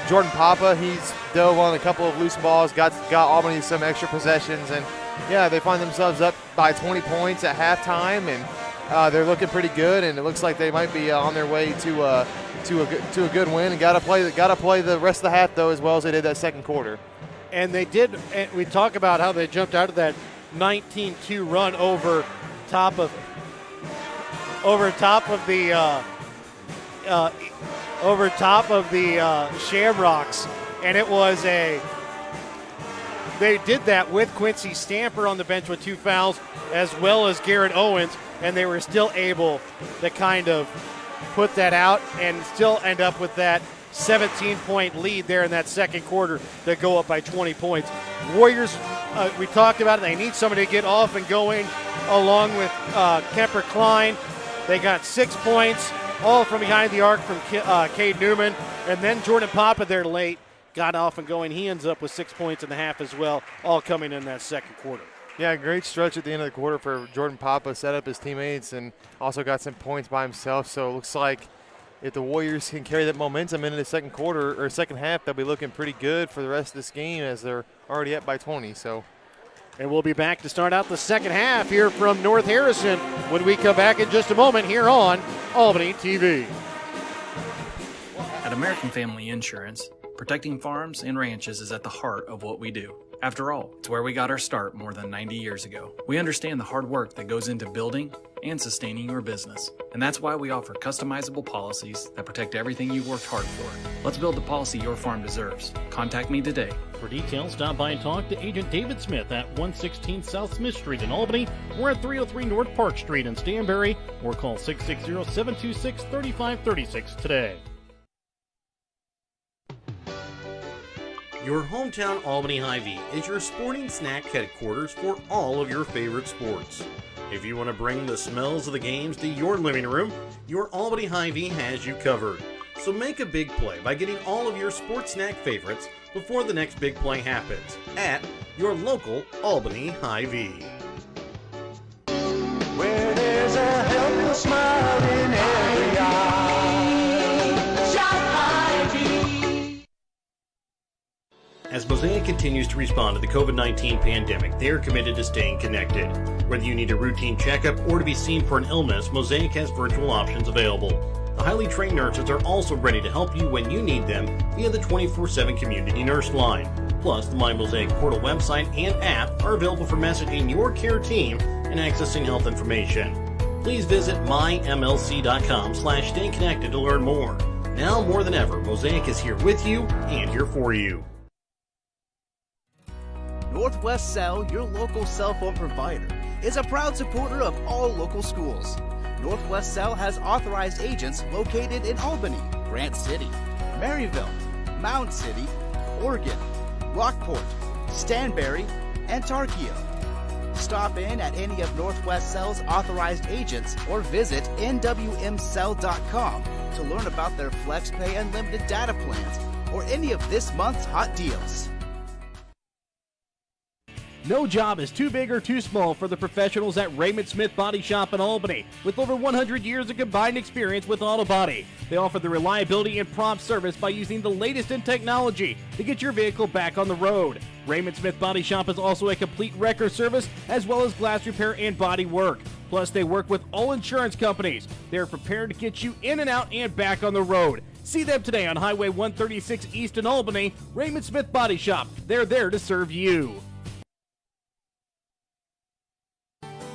Jordan Papa, he's dove on a couple of loose balls, got Albany some extra possessions, and yeah, they find themselves up by 20 points at halftime, and they're looking pretty good, and it looks like they might be on their way to a good win. And got to play the rest of the half though as well as they did that second quarter. And they did. And we talk about how they jumped out of that 19-2 run over top of the Shamrocks, and it was they did that with Quincy Stamper on the bench with 2 fouls, as well as Garrett Owens, and they were still able to kind of put that out and still end up with that 17-point lead there in that second quarter to go up by 20 points. Warriors, we talked about it, they need somebody to get off and going along with Kemper Klein. They got 6 points, all from behind the arc from Cade Newman. And then Jordan Papa there late got off and going. He ends up with 6 points in the half as well, all coming in that second quarter. Yeah, great stretch at the end of the quarter for Jordan Papa, set up his teammates, and also got some points by himself. So it looks like if the Warriors can carry that momentum into the second quarter or second half, they'll be looking pretty good for the rest of this game as they're already up by 20. And we'll be back to start out the second half here from North Harrison when we come back in just a moment here on Albany TV. At American Family Insurance, protecting farms and ranches is at the heart of what we do. After all, it's where we got our start more than 90 years ago. We understand the hard work that goes into building and sustaining your business. And that's why we offer customizable policies that protect everything you worked hard for. Let's build the policy your farm deserves. Contact me today. For details, stop by and talk to Agent David Smith at 116 South Smith Street in Albany, or at 303 North Park Street in Stanberry, or call 660-726-3536 today. Your hometown Albany Hy-Vee is your sporting snack headquarters for all of your favorite sports. If you want to bring the smells of the games to your living room, your Albany Hy-Vee has you covered. So make a big play by getting all of your sports snack favorites before the next big play happens at your local Albany Hy-Vee. Where there's a helpful smile in every eye. Shop Hy-Vee. As Mosaic continues to respond to the COVID-19 pandemic, they are committed to staying connected. Whether you need a routine checkup or to be seen for an illness, Mosaic has virtual options available. The highly trained nurses are also ready to help you when you need them via the 24/7 community nurse line. Plus, the My Mosaic portal website and app are available for messaging your care team and accessing health information. Please visit mymlc.com/stayconnected to learn more. Now more than ever, Mosaic is here with you and here for you. Northwest Cell, your local cell phone provider, is a proud supporter of all local schools. Northwest Cell has authorized agents located in Albany, Grant City, Maryville, Mound City, Oregon, Rockport, Stanberry, and Tarkio. Stop in at any of Northwest Cell's authorized agents or visit nwmcell.com to learn about their FlexPay unlimited data plans or any of this month's hot deals. No job is too big or too small for the professionals at Raymond Smith Body Shop in Albany. With over 100 years of combined experience with auto body, they offer the reliability and prompt service by using the latest in technology to get your vehicle back on the road. Raymond Smith Body Shop is also a complete wrecker service as well as glass repair and body work. Plus, they work with all insurance companies. They are prepared to get you in and out and back on the road. See them today on Highway 136 East in Albany. Raymond Smith Body Shop. They're there to serve you.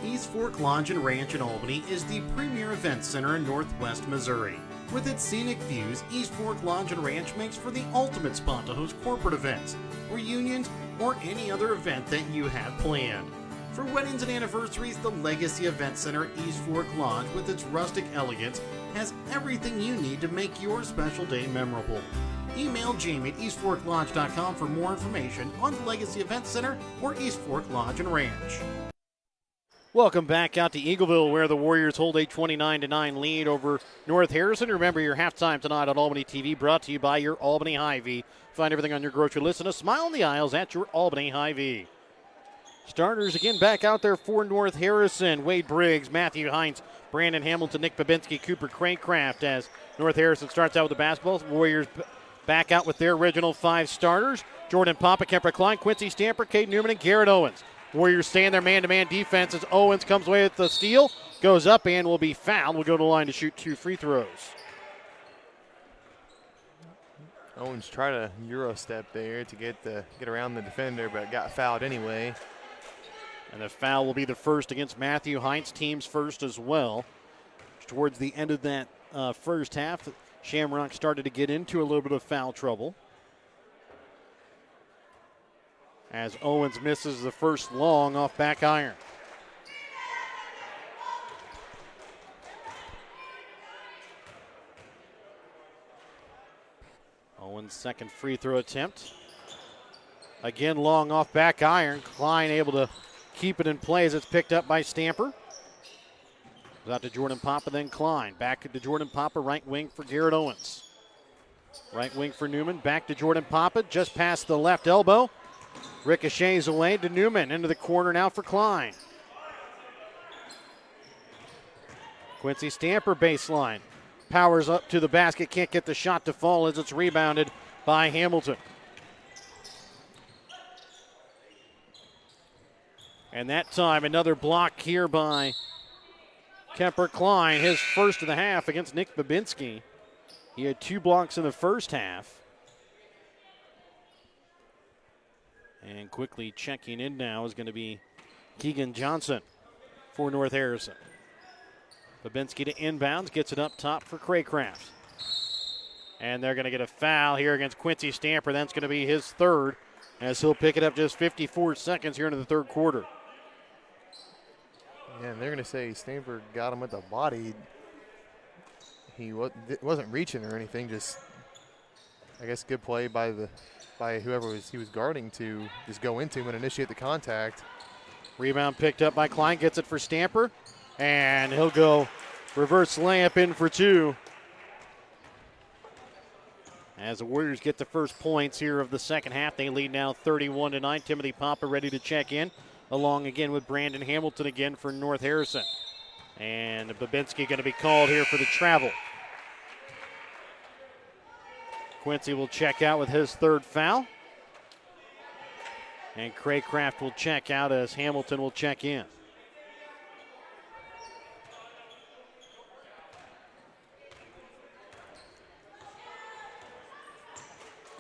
East Fork Lodge and Ranch in Albany is the premier event center in Northwest Missouri. With its scenic views, East Fork Lodge and Ranch makes for the ultimate spot to host corporate events, reunions, or any other event that you have planned. For weddings and anniversaries, the Legacy Event Center at East Fork Lodge, with its rustic elegance, has everything you need to make your special day memorable. Email Jamie at eastforklodge.com for more information on the Legacy Event Center or East Fork Lodge and Ranch. Welcome back out to Eagleville, where the Warriors hold a 29-9 lead over North Harrison. Remember, your halftime tonight on Albany TV, brought to you by your Albany Hy-Vee. Find everything on your grocery list and a smile on the aisles at your Albany Hy-Vee. Starters again back out there for North Harrison. Wade Briggs, Matthew Hines, Brandon Hamilton, Nick Babinski, Cooper Craycraft. As North Harrison starts out with the basketball, Warriors back out with their original 5 starters. Jordan Papa, Kemper Klein, Quincy Stamper, Cade Newman, and Garrett Owens. Warriors stay in their man-to-man defense as Owens comes away with the steal, goes up and will be fouled. Will go to the line to shoot 2 free throws. Owens tried a Euro step there to get around the defender, but got fouled anyway. And the foul will be the first against Matthew Hines, team's first as well. Towards the end of that first half, Shamrock started to get into a little bit of foul trouble, as Owens misses the first long off back iron. Owens' second free throw attempt. Again, long off back iron. Klein able to keep it in play as it's picked up by Stamper. Out to Jordan Papa, then Klein. Back to Jordan Papa, right wing for Garrett Owens. Right wing for Newman, back to Jordan Papa, just past the left elbow. Ricochets away to Newman, into the corner now for Klein. Quincy Stamper baseline. Powers up to the basket, can't get the shot to fall as it's rebounded by Hamilton. And that time, another block here by Kemper Klein, his first of the half against Nick Babinski. He had 2 blocks in the first half. And quickly checking in now is going to be Keegan Johnson for North Harrison. Babinski to inbounds, gets it up top for Craycraft. And they're going to get a foul here against Quincy Stamper. That's going to be his third, as he'll pick it up just 54 seconds here into the third quarter. Yeah, and they're going to say Stamper got him with the body. He wasn't reaching or anything, just, I guess, good play by whoever he was guarding to just go into him and initiate the contact. Rebound picked up by Klein, gets it for Stamper, and he'll go reverse layup in for 2. As the Warriors get the first points here of the second half, they lead now 31-9. Timothy Papa ready to check in, along again with Brandon Hamilton again for North Harrison. And Babinski going to be called here for the travel. Quincy will check out with his third foul. And Craycraft will check out as Hamilton will check in.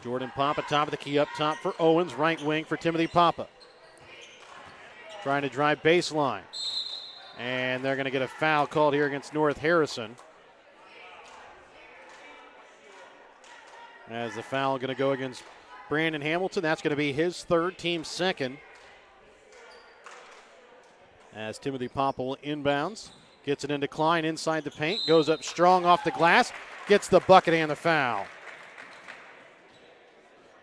Jordan Papa, top of the key up top for Owens, right wing for Timothy Papa. Trying to drive baseline. And they're going to get a foul called here against North Harrison. As the foul going to go against Brandon Hamilton. That's going to be his third, team second. As Timothy Popple inbounds, gets it into Klein inside the paint, goes up strong off the glass, gets the bucket and the foul.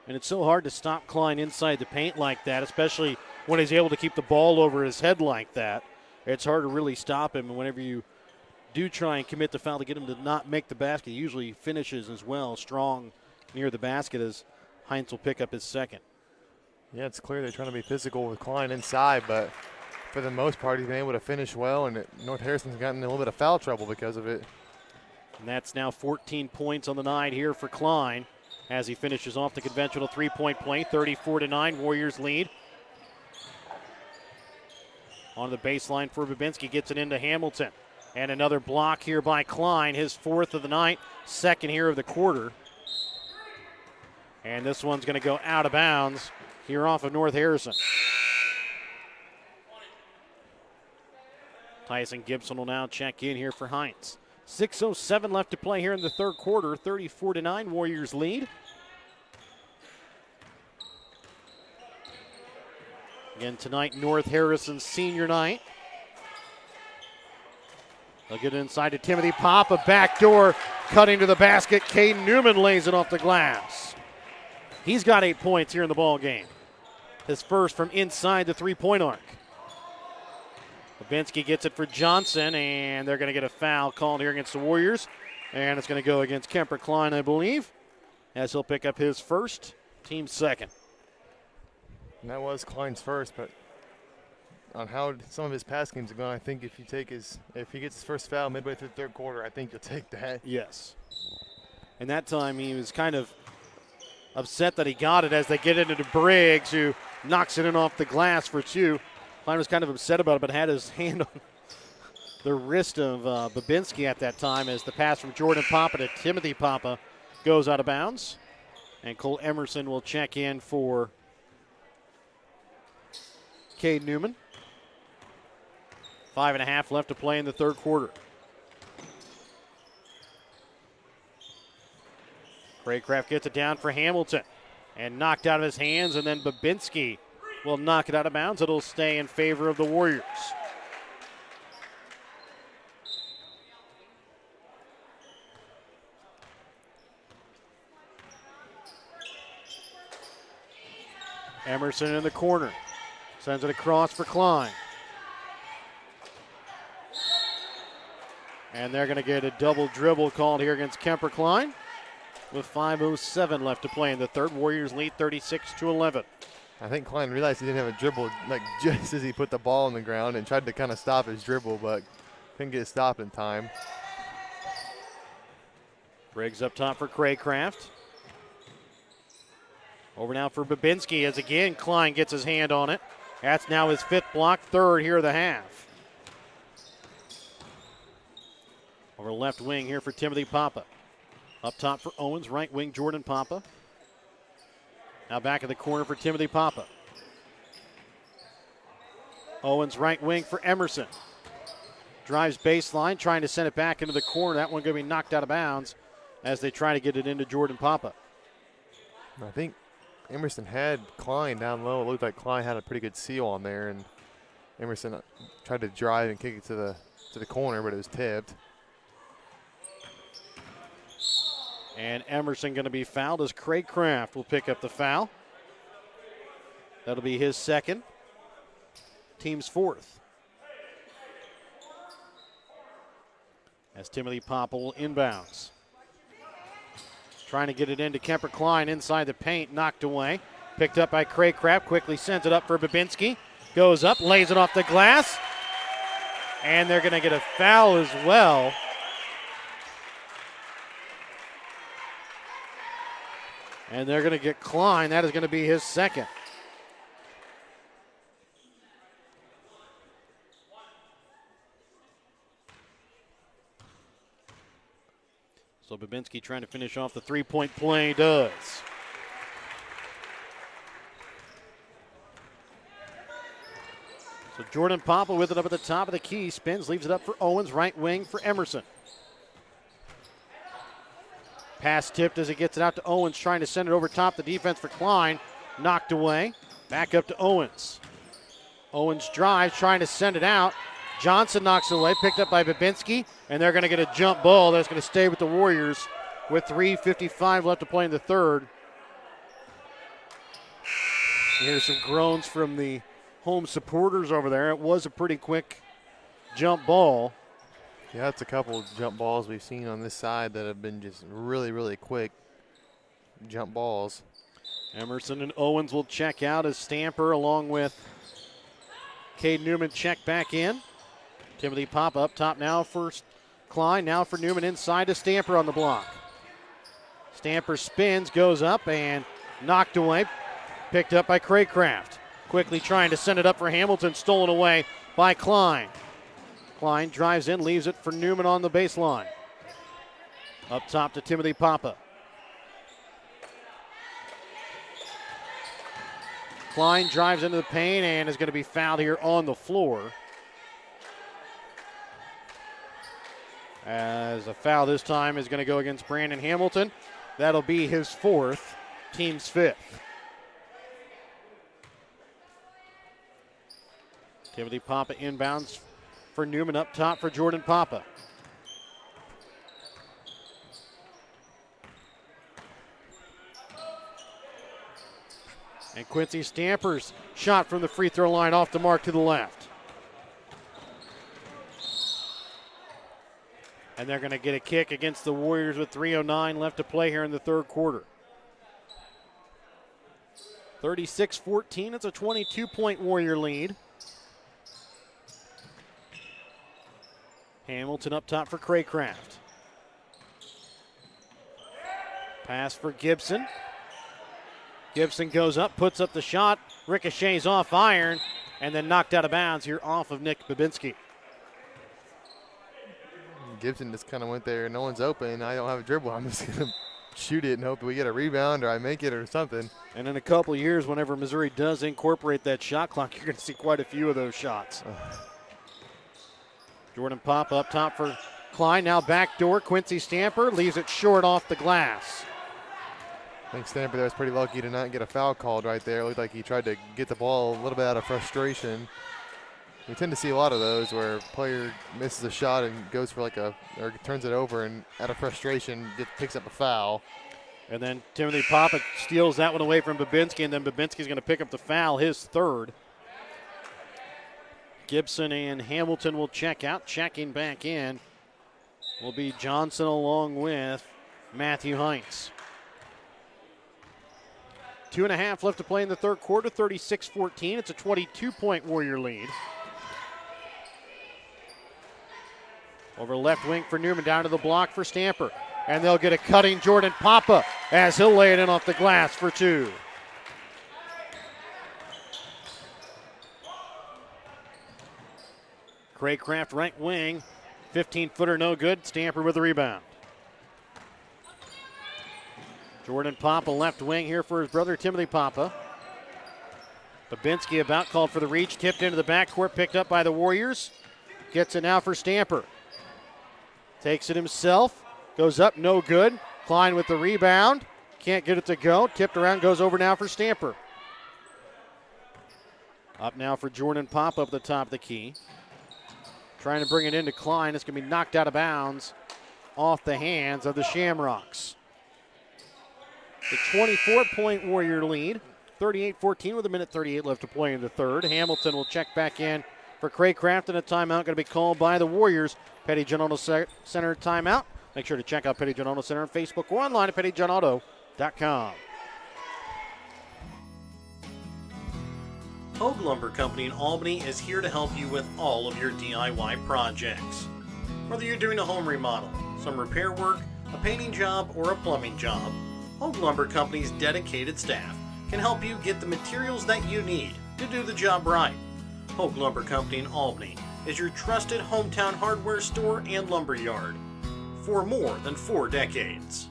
And it's so hard to stop Klein inside the paint like that, especially when he's able to keep the ball over his head like that. It's hard to really stop him, and whenever you do try and commit the foul to get him to not make the basket, he usually finishes as well, strong near the basket, as Heinz will pick up his second. Yeah, it's clear they're trying to be physical with Klein inside, but for the most part, he's been able to finish well, and North Harrison's gotten in a little bit of foul trouble because of it. And that's now 14 points on the night here for Klein as he finishes off the conventional three-point play. 34-9, Warriors lead. On the baseline for Babinski, gets it into Hamilton. And another block here by Klein, his fourth of the night, second here of the quarter. And this one's going to go out of bounds here off of North Harrison. Tyson Gibson will now check in here for Heinz. 6:07 left to play here in the third quarter. 34-9, Warriors lead. Again tonight, North Harrison's senior night. They'll get it inside to Timothy Pop, a backdoor cutting to the basket. Caden Newman lays it off the glass. He's got 8 points here in the ball game. His first from inside the three-point arc. Babinski gets it for Johnson, and they're going to get a foul called here against the Warriors. And it's going to go against Kemper Klein, I believe, as he'll pick up his first, team second. And that was Klein's first, but on how some of his pass games are going, I think if he gets his first foul midway through the third quarter, I think you'll take that. Yes. And that time he was kind of upset that he got it as they get it into Briggs, who knocks it in off the glass for two. Klein was kind of upset about it, but had his hand on the wrist of Babinski at that time as the pass from Jordan Papa to Timothy Papa goes out of bounds. And Cole Emerson will check in for Cade Newman. 5.5 left to play in the third quarter. Craycraft gets it down for Hamilton and knocked out of his hands, and then Babinski will knock it out of bounds. It'll stay in favor of the Warriors. Emerson in the corner. Sends it across for Klein. And they're going to get a double dribble called here against Kemper Klein with 5:07 left to play in the third. Warriors lead 36-11. I think Klein realized he didn't have a dribble like just as he put the ball on the ground and tried to kind of stop his dribble, but couldn't get it stopped in time. Briggs up top for Craycraft. Over now for Babinski as again Klein gets his hand on it. That's now his fifth block, third here of the half. Over left wing here for Timothy Papa. Up top for Owens, right wing Jordan Papa. Now back in the corner for Timothy Papa. Owens right wing for Emerson. Drives baseline, trying to send it back into the corner. That one going to be knocked out of bounds as they try to get it into Jordan Papa. I think Emerson had Klein down low. It looked like Klein had a pretty good seal on there, and Emerson tried to drive and kick it to the corner, but it was tipped. And Emerson going to be fouled as Craycraft will pick up the foul. That'll be his second. Team's fourth. As Timothy Popple inbounds. Trying to get it into Kemper Klein inside the paint, knocked away. Picked up by Craycraft, quickly sends it up for Babinski. Goes up, lays it off the glass. And they're going to get a foul as well. And they're going to get Klein. That is going to be his second. So Babinski trying to finish off the three-point play, does. So Jordan Papa with it up at the top of the key. Spins, leaves it up for Owens, right wing for Emerson. Pass tipped as he gets it out to Owens, trying to send it over top. The defense for Klein, knocked away. Back up to Owens. Owens drives, trying to send it out. Johnson knocks it away, picked up by Babinski, and they're going to get a jump ball that's going to stay with the Warriors with 3:55 left to play in the third. Here's some groans from the home supporters over there. It was a pretty quick jump ball. Yeah, that's a couple jump balls we've seen on this side that have been just really, really quick jump balls. Emerson and Owens will check out as Stamper along with Cade Newman check back in. Timothy Papa up top now for Klein, now for Newman inside to Stamper on the block. Stamper spins, goes up and knocked away, picked up by Craycraft. Quickly trying to send it up for Hamilton, stolen away by Klein. Klein drives in, leaves it for Newman on the baseline. Up top to Timothy Papa. Klein drives into the paint and is going to be fouled here on the floor. As a foul this time is going to go against Brandon Hamilton. That'll be his fourth, team's fifth. Timothy Papa inbounds for Newman up top for Jordan Papa. And Quincy Stamper's shot from the free throw line off the mark to the left. And they're going to get a kick against the Warriors with 3:09 left to play here in the third quarter. 36-14, it's a 22-point Warrior lead. Hamilton up top for Craycraft. Pass for Gibson. Gibson goes up, puts up the shot, ricochets off iron, and then knocked out of bounds here off of Nick Babinski. Gibson just kind of went there. No one's open. I don't have a dribble. I'm just going to shoot it and hope we get a rebound or I make it or something. And in a couple of years, whenever Missouri does incorporate that shot clock, you're going to see quite a few of those shots. Jordan Papa up top for Klein. Now backdoor. Quincy Stamper leaves it short off the glass. I think Stamper there was pretty lucky to not get a foul called right there. It looked like he tried to get the ball a little bit out of frustration. We tend to see a lot of those where a player misses a shot and goes for or turns it over and out of frustration picks up a foul. And then Timothy Papa steals that one away from Babinski, and then Babinski's going to pick up the foul, his third. Gibson and Hamilton will check out. Checking back in will be Johnson along with Matthew Heinz. 2.5 left to play in the third quarter, 36-14. It's a 22-point Warrior lead. Over left wing for Newman, down to the block for Stamper. And they'll get a cutting Jordan Papa as he'll lay it in off the glass for two. Craycraft right wing, 15-footer no good. Stamper with the rebound. Jordan Papa left wing here for his brother Timothy Papa. Babinski about called for the reach, tipped into the backcourt, picked up by the Warriors. Gets it now for Stamper. Takes it himself, goes up, no good. Klein with the rebound, can't get it to go. Tipped around, goes over now for Stamper. Up now for Jordan Papa up the top of the key. Trying to bring it into Klein. It's going to be knocked out of bounds off the hands of the Shamrocks. The 24-point Warrior lead, 38-14 with 1:38 left to play in the third. Hamilton will check back in for Craycraft, and a timeout going to be called by the Warriors. Petty John Auto Center timeout. Make sure to check out Petty John Auto Center on Facebook or online at pettyjohnauto.com. Hogue Lumber Company in Albany is here to help you with all of your DIY projects. Whether you're doing a home remodel, some repair work, a painting job, or a plumbing job, Hogue Lumber Company's dedicated staff can help you get the materials that you need to do the job right. Hogue Lumber Company in Albany is your trusted hometown hardware store and lumber yard for more than 4 decades.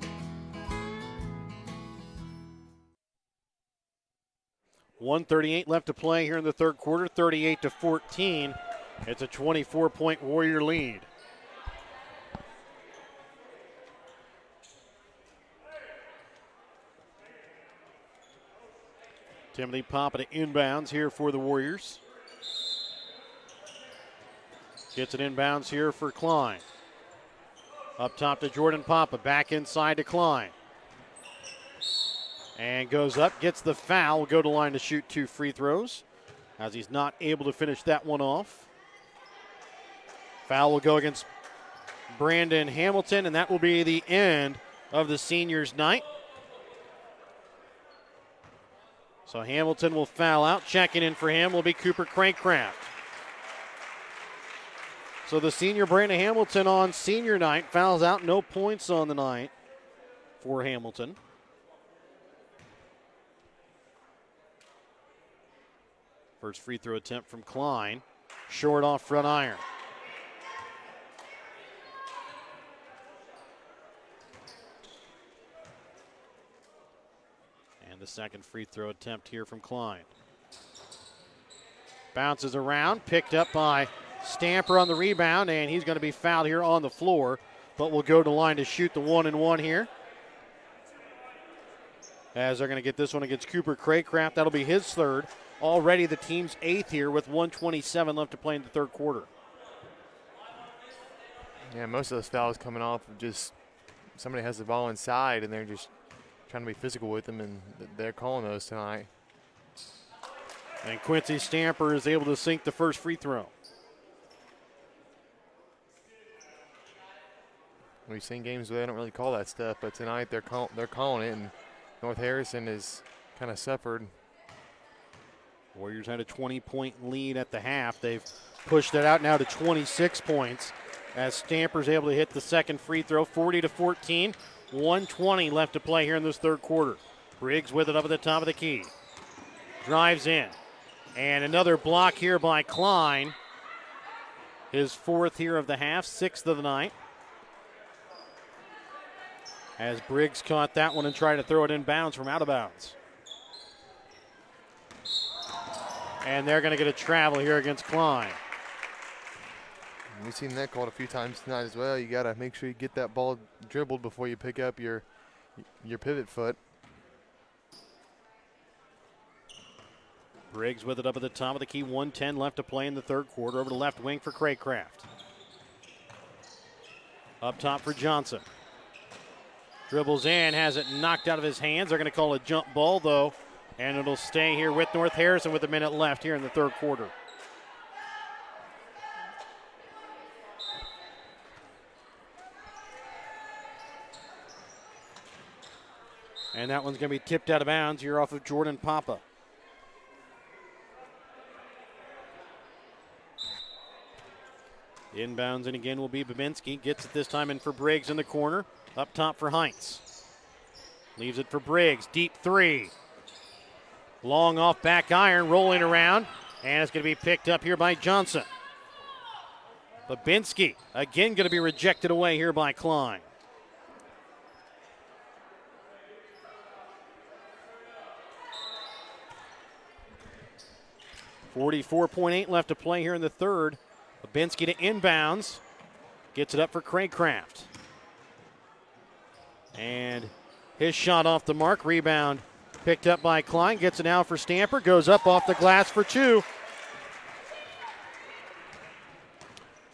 .138 left to play here in the third quarter, 38-14. It's a 24-point Warrior lead. Timothy Papa to inbounds here for the Warriors. Gets it inbounds here for Klein. Up top to Jordan Papa. Back inside to Klein. And goes up, gets the foul. Will go to line to shoot 2 free throws as he's not able to finish that one off. Foul will go against Brandon Hamilton, and that will be the end of the seniors' night. So Hamilton will foul out. Checking in for him will be Cooper Craycraft. So the senior Brandon Hamilton on senior night fouls out. No points on the night for Hamilton. First free throw attempt from Klein. Short off front iron. And the second free throw attempt here from Klein. Bounces around, picked up by Stamper on the rebound, and he's going to be fouled here on the floor, but will go to line to shoot the 1-and-1 here. As they're going to get this one against Cooper Craycraft. That'll be his third. Already the team's 8th here with 1:27 left to play in the third quarter. Yeah, most of those fouls coming off of just somebody has the ball inside and they're just trying to be physical with them, and they're calling those tonight. And Quincy Stamper is able to sink the first free throw. We've seen games where they don't really call that stuff, but tonight they're calling it, and North Harrison has kind of suffered. Warriors had a 20-point lead at the half. They've pushed it out now to 26 points as Stamper's able to hit the second free throw. 40-14, 1:20 left to play here in this third quarter. Briggs with it up at the top of the key. Drives in. And another block here by Klein. His 4th here of the half, 6th of the night. As Briggs caught that one and tried to throw it in bounds from out of bounds. And they're going to get a travel here against Klein. We've seen that called a few times tonight as well. You got to make sure you get that ball dribbled before you pick up your pivot foot. Briggs with it up at the top of the key. 1:10 left to play in the third quarter. Over to left wing for Craycraft. Up top for Johnson. Dribbles in, has it knocked out of his hands. They're going to call a jump ball, though, and it'll stay here with North Harrison with a minute left here in the third quarter. And that one's going to be tipped out of bounds here off of Jordan Papa. Inbounds and again will be Babinski. Gets it this time in for Briggs in the corner. Up top for Heinz. Leaves it for Briggs. Deep three. Long off back iron. Rolling around. And it's going to be picked up here by Johnson. Babinski again going to be rejected away here by Klein. .8 left to play here in the third. Babinski to inbounds. Gets it up for Craycraft. And his shot off the mark. Rebound picked up by Klein. Gets it now for Stamper. Goes up off the glass for 2.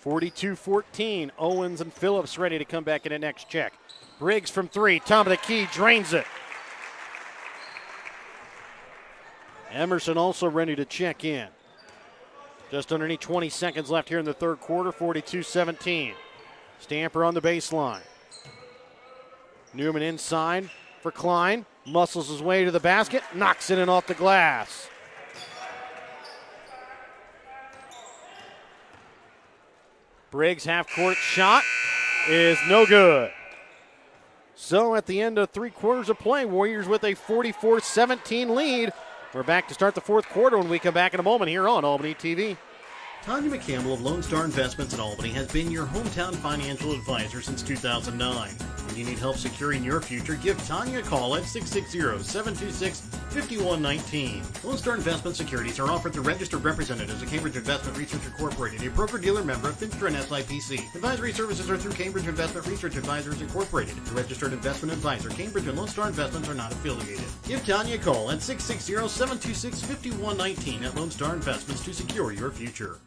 42-14. Owens and Phillips ready to come back in the next check. Briggs from 3. Top of the key. Drains it. Emerson also ready to check in. Just underneath 20 seconds left here in the third quarter. 42-17. Stamper on the baseline. Newman inside for Klein. Muscles his way to the basket. Knocks it in off the glass. Briggs half-court shot is no good. So at the end of 3 quarters of play, Warriors with a 44-17 lead. We're back to start the fourth quarter when we come back in a moment here on Albany TV. Tanya McCampbell of Lone Star Investments in Albany has been your hometown financial advisor since 2009. When you need help securing your future, give Tanya a call at 660-726-5119. Lone Star Investment Securities are offered through registered representatives of Cambridge Investment Research Incorporated, a broker-dealer member of Finster and SIPC. Advisory services are through Cambridge Investment Research Advisors Incorporated. A registered investment advisor, Cambridge and Lone Star Investments are not affiliated. Give Tanya a call at 660-726-5119 at Lone Star Investments to secure your future.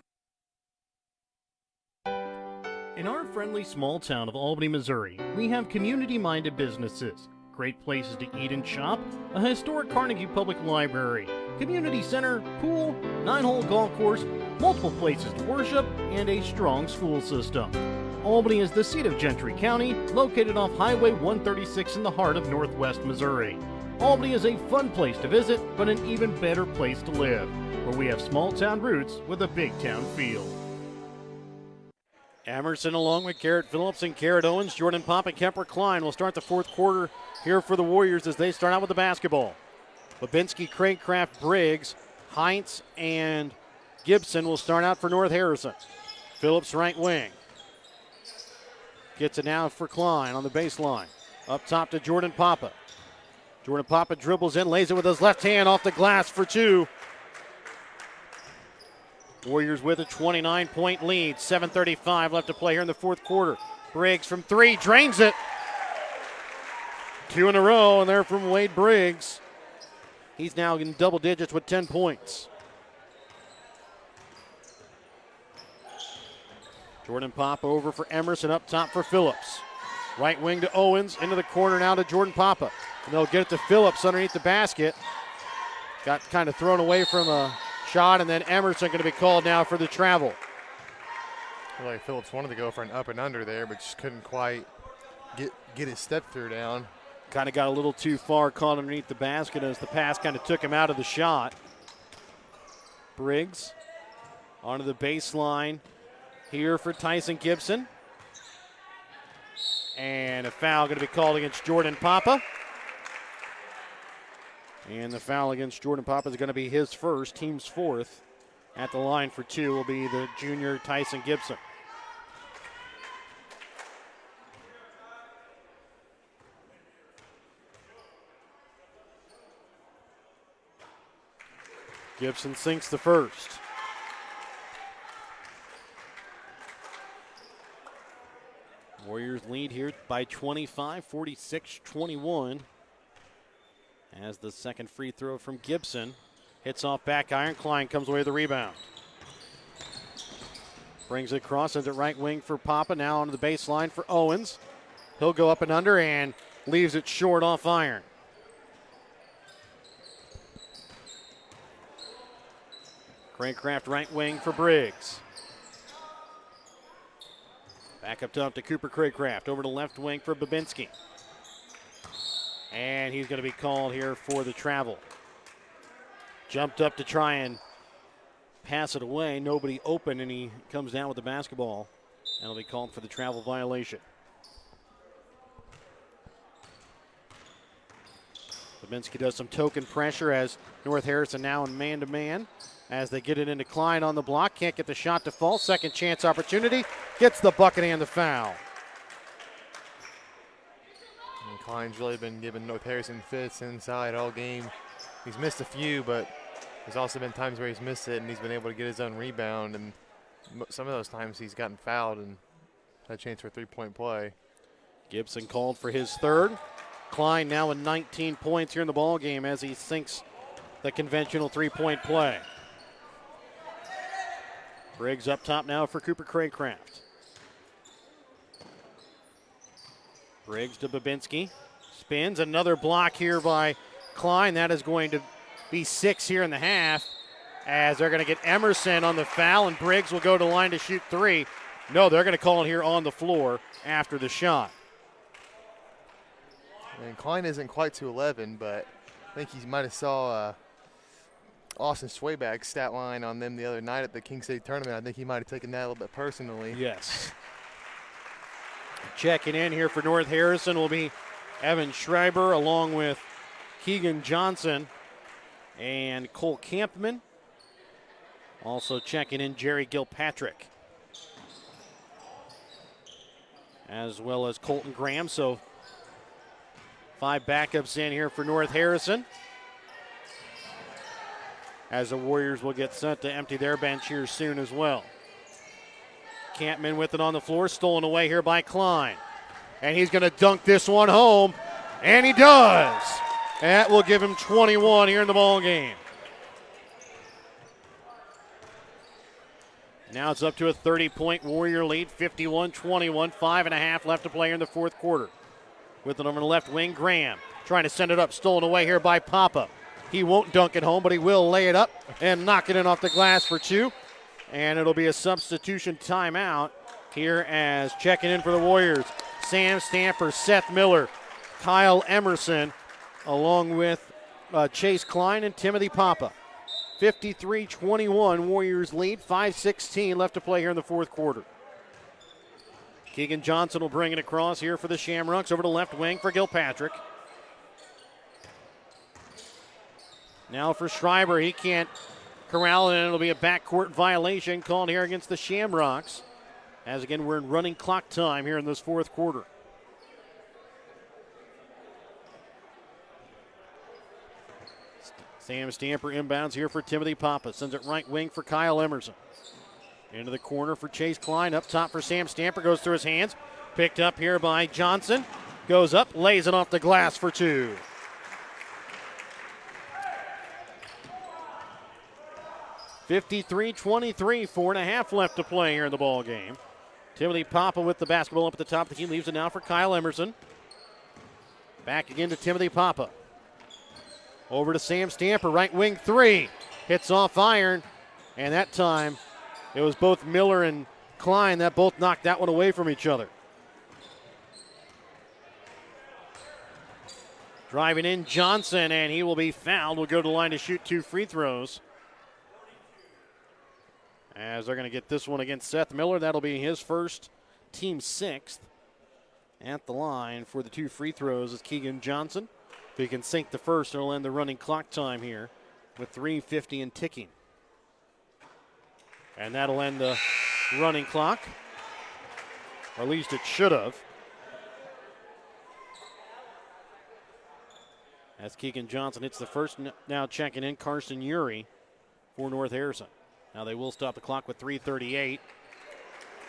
In our friendly small town of Albany, Missouri, we have community-minded businesses, great places to eat and shop, a historic Carnegie Public Library, community center, pool, 9-hole golf course, multiple places to worship, and a strong school system. Albany is the seat of Gentry County, located off Highway 136 in the heart of northwest Missouri. Albany is a fun place to visit, but an even better place to live, where we have small-town roots with a big-town feel. Emerson along with Garrett Phillips and Garrett Owens, Jordan Pop and Kemper Klein will start the fourth quarter here for the Warriors as they start out with the basketball. Babinski, Craycraft, Briggs, Heinz, and Gibson will start out for North Harrison. Phillips right wing. Gets it now for Klein on the baseline. Up top to Jordan Papa. Jordan Papa dribbles in, lays it with his left hand off the glass for two. Warriors with a 29-point lead. 7:35 left to play here in the fourth quarter. Briggs from three, drains it. Two in a row, and they're from Wade Briggs. He's now in double digits with 10 points. Jordan Papa over for Emerson, up top for Phillips. Right wing to Owens, into the corner now to Jordan Papa. And they'll get it to Phillips underneath the basket. Got kind of thrown away from a shot, and then Emerson going to be called now for the travel. Well, like Phillips wanted to go for an up and under there, but just couldn't quite get his step through down. Kind of got a little too far, caught underneath the basket as the pass kind of took him out of the shot. Briggs onto the baseline here for Tyson Gibson. And a foul going to be called against Jordan Papa. And the foul against Jordan Papa is going to be his first, team's fourth. At the line for two will be the junior Tyson Gibson. Gibson sinks the first. Warriors lead here by 25, 46-21. As the second free throw from Gibson hits off back iron. Klein comes away with the rebound. Brings it across, sends it right wing for Papa. Now onto the baseline for Owens. He'll go up and under and leaves it short off iron. Craycraft right wing for Briggs. Back up top to Cooper Craycraft. Over to left wing for Babinski. And he's going to be called here for the travel. Jumped up to try and pass it away. Nobody open, and he comes down with the basketball. And he'll be called for the travel violation. Babinski does some token pressure as North Harrison now in man-to-man. As they get it into Klein on the block. Can't get the shot to fall. Second chance opportunity. Gets the bucket and the foul. And Klein's really been giving North Harrison fits inside all game. He's missed a few, but there's also been times where he's missed it and he's been able to get his own rebound. And some of those times he's gotten fouled and had a chance for a three-point play. Gibson called for his third. Klein now with 19 points here in the ball game as he sinks the conventional three-point play. Briggs up top now for Cooper Craycraft. Briggs to Babinski. Spins. Another block here by Klein. That is going to be 6 here in the half as they're going to get Emerson on the foul, and Briggs will go to the line to shoot three. No, they're going to call it here on the floor after the shot. And Klein isn't quite to 11, but I think he might have saw Austin Swayback's stat line on them the other night at the King State tournament. I think he might have taken that a little bit personally. Yes. Checking in here for North Harrison will be Evan Schreiber along with Keegan Johnson and Cole Campman. Also checking in Jerry Gilpatrick, as well as Colton Graham. So 5 backups in here for North Harrison, as the Warriors will get set to empty their bench here soon as well. Campman with it on the floor, stolen away here by Klein. And he's going to dunk this one home, and he does. That will give him 21 here in the ball game. Now it's up to a 30-point Warrior lead, 51-21, 5.5 left to play in the fourth quarter. With it on the left wing, Graham trying to send it up, stolen away here by Papa. He won't dunk it home, but he will lay it up and knock it in off the glass for two. And it'll be a substitution timeout here as checking in for the Warriors. Sam Stamper, Seth Miller, Kyle Emerson, along with Chase Klein and Timothy Papa. 53-21, Warriors lead, 5:16 left to play here in the fourth quarter. Keegan Johnson will bring it across here for the Shamrocks over to left wing for Gilpatrick. Now for Schreiber, he can't corral it, and it'll be a backcourt violation called here against the Shamrocks. As again, we're in running clock time here in this fourth quarter. Sam Stamper inbounds here for Timothy Papa. Sends it right wing for Kyle Emerson. Into the corner for Chase Klein. Up top for Sam Stamper. Goes through his hands. Picked up here by Johnson. Goes up, lays it off the glass for two. (53-23), 4.5 left to play here in the ball game. Timothy Papa with the basketball up at the top. He leaves it now for Kyle Emerson. Back again to Timothy Papa. Over to Sam Stamper, right wing three. Hits off iron, and that time it was both Miller and Klein that both knocked that one away from each other. Driving in Johnson, and he will be fouled. Will go to the line to shoot 2 free throws. As they're going to get this one against Seth Miller. That'll be his first, team 6th. At the line for the 2 free throws is Keegan Johnson. If he can sink the first, it'll end the running clock time here with 3:50 and ticking. And that'll end the running clock, or at least it should have. As Keegan Johnson hits the first, now checking in Carson Urey for North Harrison. Now they will stop the clock with 3:38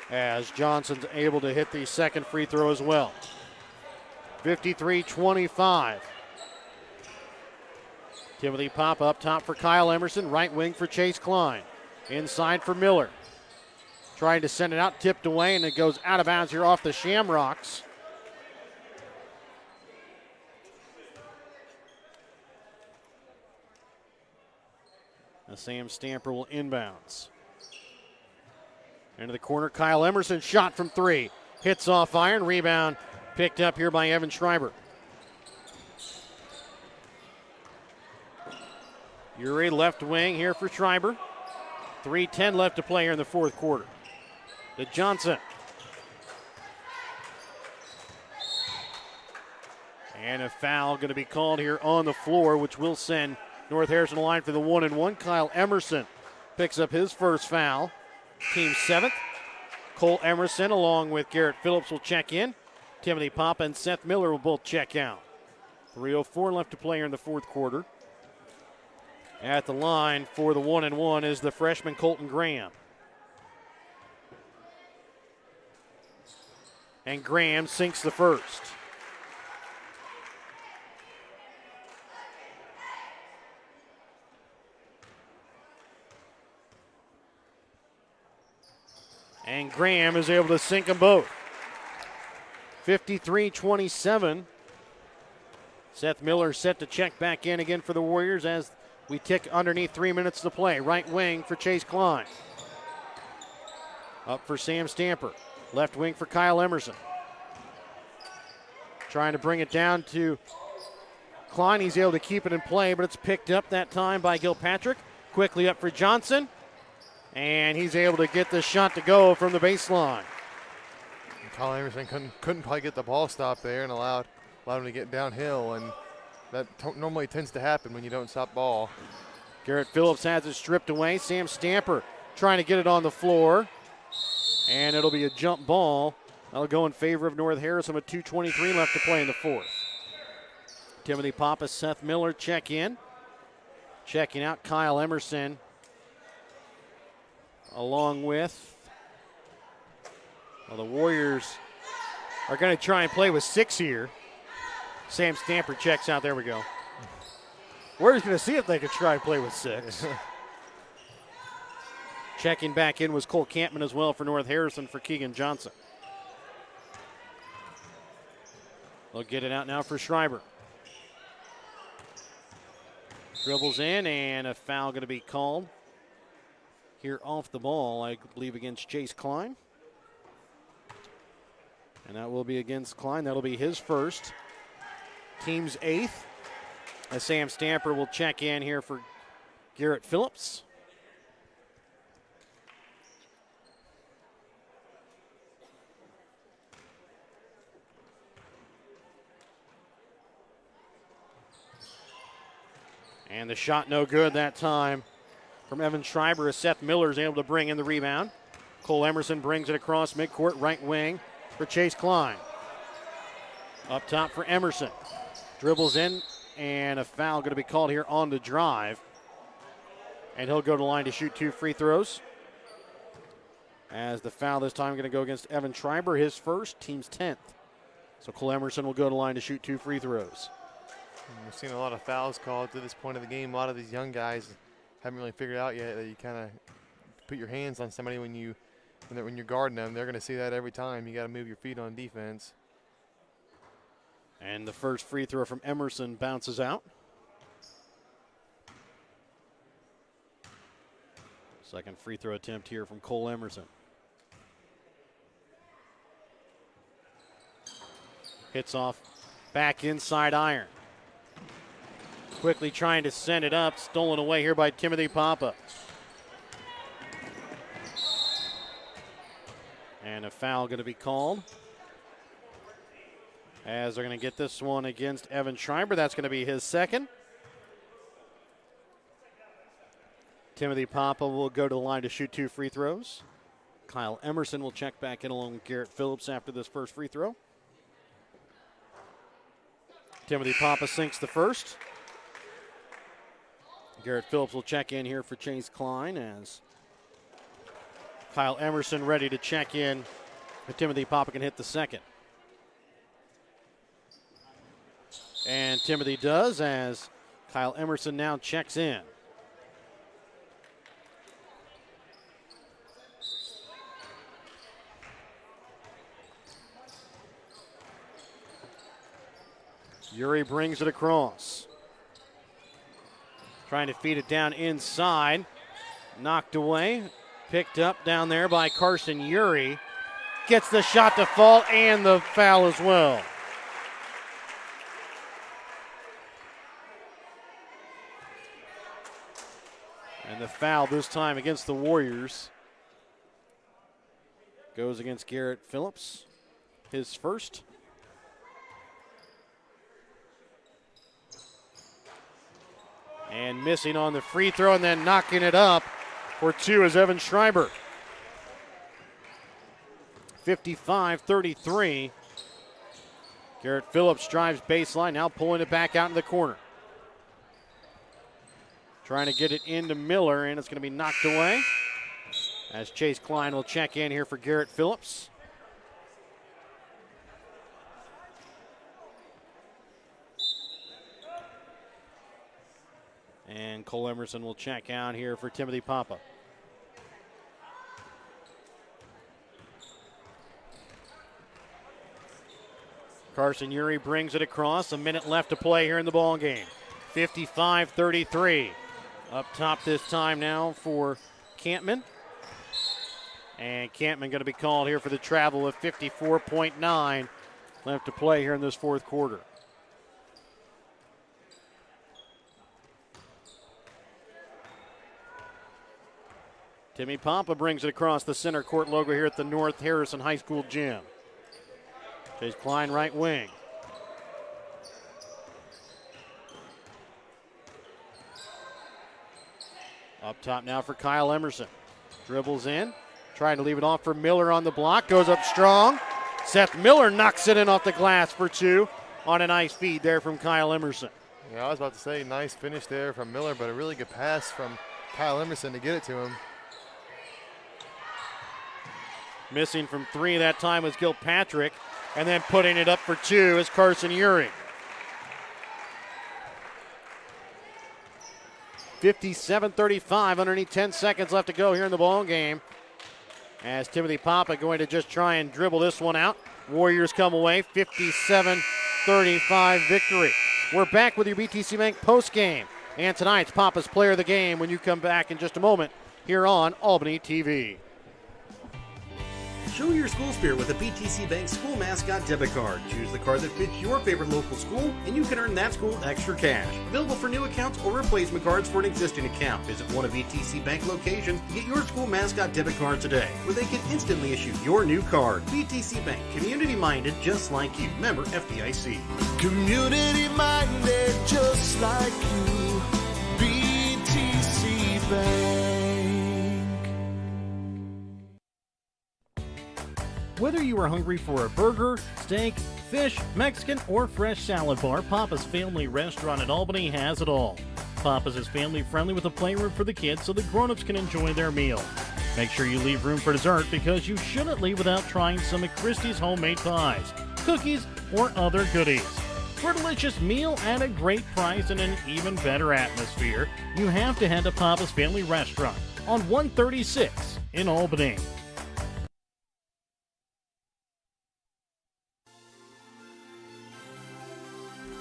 as Johnson's able to hit the second free throw as well. 53-25. Timothy Papa up top for Kyle Emerson, right wing for Chase Klein. Inside for Miller. Trying to send it out, tipped away, and it goes out of bounds here off the Shamrocks. Now Sam Stamper will inbounds. Into the corner, Kyle Emerson, shot from 3. Hits off iron, rebound picked up here by Evan Schreiber. Urey left wing here for Schreiber. 3:10 left to play here in the fourth quarter. To Johnson. And a foul going to be called here on the floor, which will send North Harrison line for the 1-and-1. Kyle Emerson picks up his first foul. Team 7th. Cole Emerson along with Garrett Phillips will check in. Timothy Papa and Seth Miller will both check out. 3:04 left to play here in the fourth quarter. At the line for the 1-and-1 is the freshman Colton Graham. And Graham sinks the first. And Graham is able to sink them both. 53-27. Seth Miller set to check back in again for the Warriors as we tick underneath 3 minutes to play. Right wing for Chase Klein. Up for Sam Stamper. Left wing for Kyle Emerson. Trying to bring it down to Klein. He's able to keep it in play, but it's picked up that time by Gilpatrick. Quickly up for Johnson. And he's able to get this shot to go from the baseline. Kyle Emerson couldn't probably get the ball stopped there and allowed him to get downhill, and that normally tends to happen when you don't stop ball. Garrett Phillips has it stripped away. Sam Stamper trying to get it on the floor. And it'll be a jump ball. That'll go in favor of North Harrison with 2:23 left to play in the fourth. Timothy Papa, Seth Miller check in. Checking out Kyle Emerson along with, well, the Warriors are going to try and play with 6 here. Sam Stamper checks out. There we go. Warriors going to see if they can try and play with 6. Checking back in was Cole Campman as well for North Harrison for Keegan Johnson. They'll get it out now for Schreiber. Dribbles in, and a foul going to be called here off the ball, I believe, against Chase Klein. And that will be against Klein. That'll be his first. Team's 8th. As Sam Stamper will check in here for Garrett Phillips. And the shot no good that time from Evan Schreiber as Seth Miller is able to bring in the rebound. Cole Emerson brings it across midcourt, right wing for Chase Klein. Up top for Emerson. Dribbles in, and a foul going to be called here on the drive. And he'll go to the line to shoot 2 free throws. As the foul this time going to go against Evan Schreiber, his first, team's 10th. So Cole Emerson will go to the line to shoot 2 free throws. We've seen a lot of fouls called to this point of the game. A lot of these young guys haven't really figured out yet that you kind of put your hands on somebody when you're guarding them. They're going to see that every time. You got to move your feet on defense. And the first free throw from Emerson bounces out. Second free throw attempt here from Cole Emerson. Hits off back inside iron. Quickly trying to send it up. Stolen away here by Timothy Papa. And a foul going to be called. As they're going to get this one against Evan Schreiber. That's going to be his second. Timothy Papa will go to the line to shoot 2 free throws. Kyle Emerson will check back in along with Garrett Phillips after this first free throw. Timothy Papa sinks the first. Garrett Phillips will check in here for Chase Klein as Kyle Emerson ready to check in. If Timothy Papa can hit the second. And Timothy does as Kyle Emerson now checks in. Uri brings it across. Trying to feed it down inside. Knocked away. Picked up down there by Carson Uri. Gets the shot to fall and the foul as well. And the foul this time against the Warriors goes against Garrett Phillips. His first. And missing on the free throw and then knocking it up for 2 is Evan Schreiber. 55-33. Garrett Phillips drives baseline, now pulling it back out in the corner. Trying to get it into Miller, and it's going to be knocked away. As Chase Klein will check in here for Garrett Phillips. And Cole Emerson will check out here for Timothy Papa. Carson Uri brings it across. A minute left to play here in the ball game. 55-33. Up top this time now for Campman. And Campman going to be called here for the travel with 54.9 left to play here in this fourth quarter. Timmy Papa brings it across the center court logo here at the North Harrison High School gym. Chase Klein, right wing. Up top now for Kyle Emerson. Dribbles in, trying to leave it off for Miller on the block. Goes up strong. Seth Miller knocks it in off the glass for 2 on a nice feed there from Kyle Emerson. Yeah, I was about to say, nice finish there from Miller, but a really good pass from Kyle Emerson to get it to him. Missing from 3 that time was Gilpatrick, and then putting it up for 2 is Carson Uri. 57-35, underneath 10 seconds left to go here in the ball game. As Timothy Papa going to just try and dribble this one out. Warriors come away, 57-35 victory. We're back with your BTC Bank post game. And tonight's Papa's Player of the Game when you come back in just a moment here on Albany TV. Show your school spirit with a BTC Bank school mascot debit card. Choose the card that fits your favorite local school, and you can earn that school extra cash. Available for new accounts or replacement cards for an existing account. Visit one of BTC Bank locations to get your school mascot debit card today, where they can instantly issue your new card. BTC Bank, community-minded just like you. Member FDIC. Community-minded just like you. BTC Bank. Whether you are hungry for a burger, steak, fish, Mexican, or fresh salad bar, Papa's Family Restaurant in Albany has it all. Papa's is family-friendly with a playroom for the kids so the grown-ups can enjoy their meal. Make sure you leave room for dessert because you shouldn't leave without trying some of Christie's homemade pies, cookies, or other goodies. For a delicious meal at a great price and an even better atmosphere, you have to head to Papa's Family Restaurant on 136 in Albany.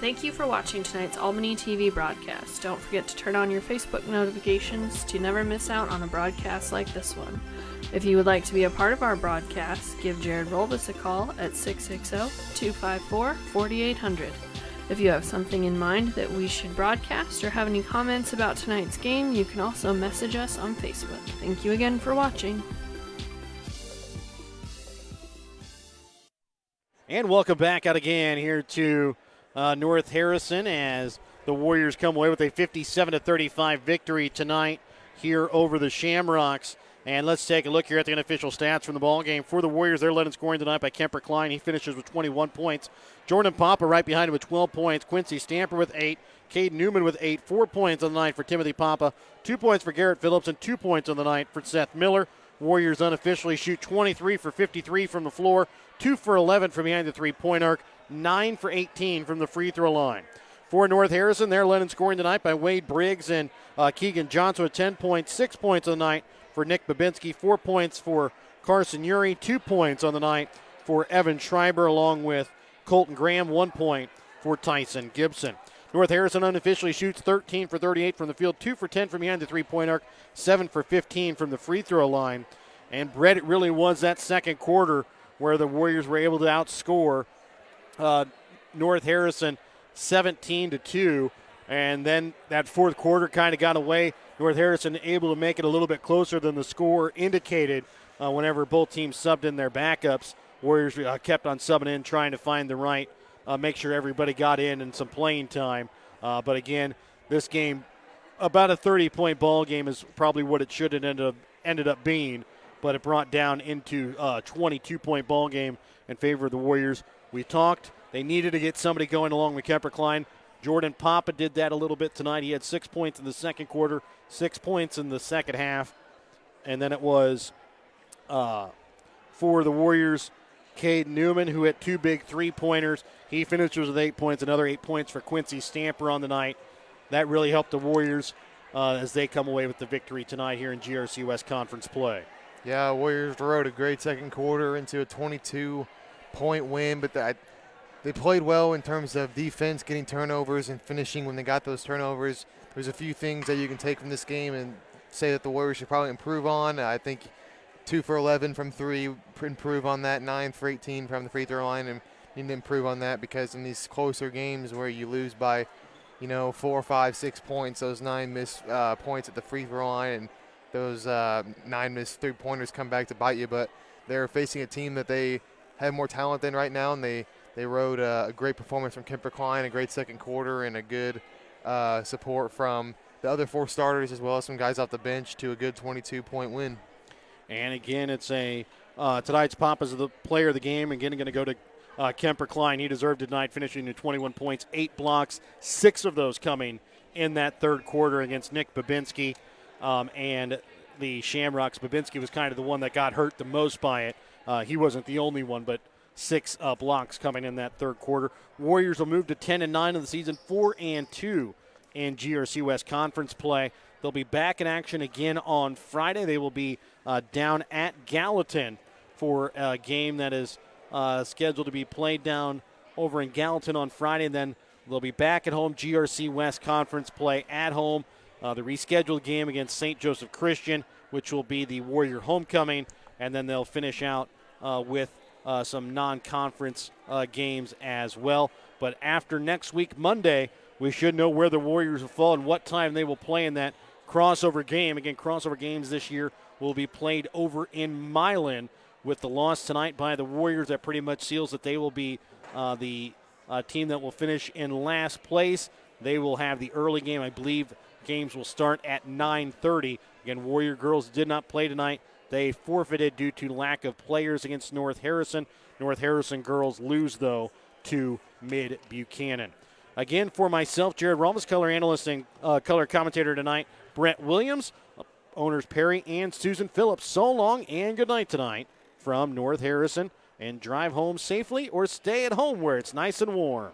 Thank you for watching tonight's Albany TV broadcast. Don't forget to turn on your Facebook notifications to never miss out on a broadcast like this one. If you would like to be a part of our broadcast, give Jared Rolvis a call at 660-254-4800. If you have something in mind that we should broadcast or have any comments about tonight's game, you can also message us on Facebook. Thank you again for watching. And welcome back out again here to North Harrison as the Warriors come away with a 57-35 victory tonight here over the Shamrocks. And let's take a look here at the unofficial stats from the ball game. For the Warriors, they're led in scoring tonight by Kemper Klein. He finishes with 21 points. Jordan Papa right behind him with 12 points. Quincy Stamper with 8. Cade Newman with 8. 4 points on the night for Timothy Papa. 2 points for Garrett Phillips and 2 points on the night for Seth Miller. Warriors unofficially shoot 23 for 53 from the floor. 2 for 11 from behind the three-point arc. 9 for 18 from the free throw line. For North Harrison, they're led in scoring tonight by Wade Briggs and Keegan Johnson with 10 points, 6 points on the night for Nick Babinski, 4 points for Carson Uri, 2 points on the night for Evan Schreiber, along with Colton Graham, 1 point for Tyson Gibson. North Harrison unofficially shoots 13 for 38 from the field, 2 for 10 from behind the three-point arc, 7 for 15 from the free throw line. And Brett, it really was that second quarter where the Warriors were able to outscore North Harrison 17-2, and then that fourth quarter kind of got away. North Harrison able to make it a little bit closer than the score indicated whenever both teams subbed in their backups. Warriors kept on subbing in, trying to find the right, make sure everybody got in and some playing time. But again, this game, about a 30-point ball game is probably what it should have ended up being, but it brought down into a 22-point ball game in favor of the Warriors. We talked. They needed to get somebody going along with Kemper Klein. Jordan Papa did that a little bit tonight. He had 6 points in the second quarter, 6 points in the second half. And then it was for the Warriors, Cade Newman, who had 2 big three-pointers. He finishes with 8 points, another 8 points for Quincy Stamper on the night. That really helped the Warriors as they come away with the victory tonight here in GRC West Conference play. Yeah, Warriors rode a great second quarter into a 22-point win, but they played well in terms of defense, getting turnovers and finishing when they got those turnovers. There's a few things that you can take from this game and say that the Warriors should probably improve on. I think 2 for 11 from 3, improve on that. 9 for 18 from the free throw line, and need to improve on that because in these closer games where you lose by, 4, 5, 6 points, those 9 missed points at the free throw line and those 9 missed three-pointers come back to bite you. But they're facing a team that they have more talent than right now, and they rode a great performance from Kemper Klein, a great second quarter, and a good support from the other 4 starters as well as some guys off the bench to a good 22-point win. And again, it's tonight's Papa's the player of the game. Again, going to go to Kemper Klein. He deserved it tonight, finishing at 21 points, 8 blocks, 6 of those coming in that third quarter against Nick Babinski and the Shamrocks. Babinski was kind of the one that got hurt the most by it. He wasn't the only one, but 6 blocks coming in that third quarter. Warriors will move to 10-9 in the season, 4-2 in GRC West Conference play. They'll be back in action again on Friday. They will be down at Gallatin for a game that is scheduled to be played down over in Gallatin on Friday. And then they'll be back at home, GRC West Conference play at home. The rescheduled game against St. Joseph Christian, which will be the Warrior homecoming. And then they'll finish out with some non-conference games as well. But after next week, Monday, we should know where the Warriors will fall and what time they will play in that crossover game. Again, crossover games this year will be played over in Milan. With the loss tonight by the Warriors, that pretty much seals that they will be the team that will finish in last place. They will have the early game. I believe games will start at 9:30. Again, Warrior girls did not play tonight. They forfeited due to lack of players against North Harrison. North Harrison girls lose, though, to Mid-Buchanan. Again, for myself, Jared Ramos, color analyst and color commentator tonight, Brett Williams, owners Perry and Susan Phillips. So long and good night tonight from North Harrison, and drive home safely or stay at home where it's nice and warm.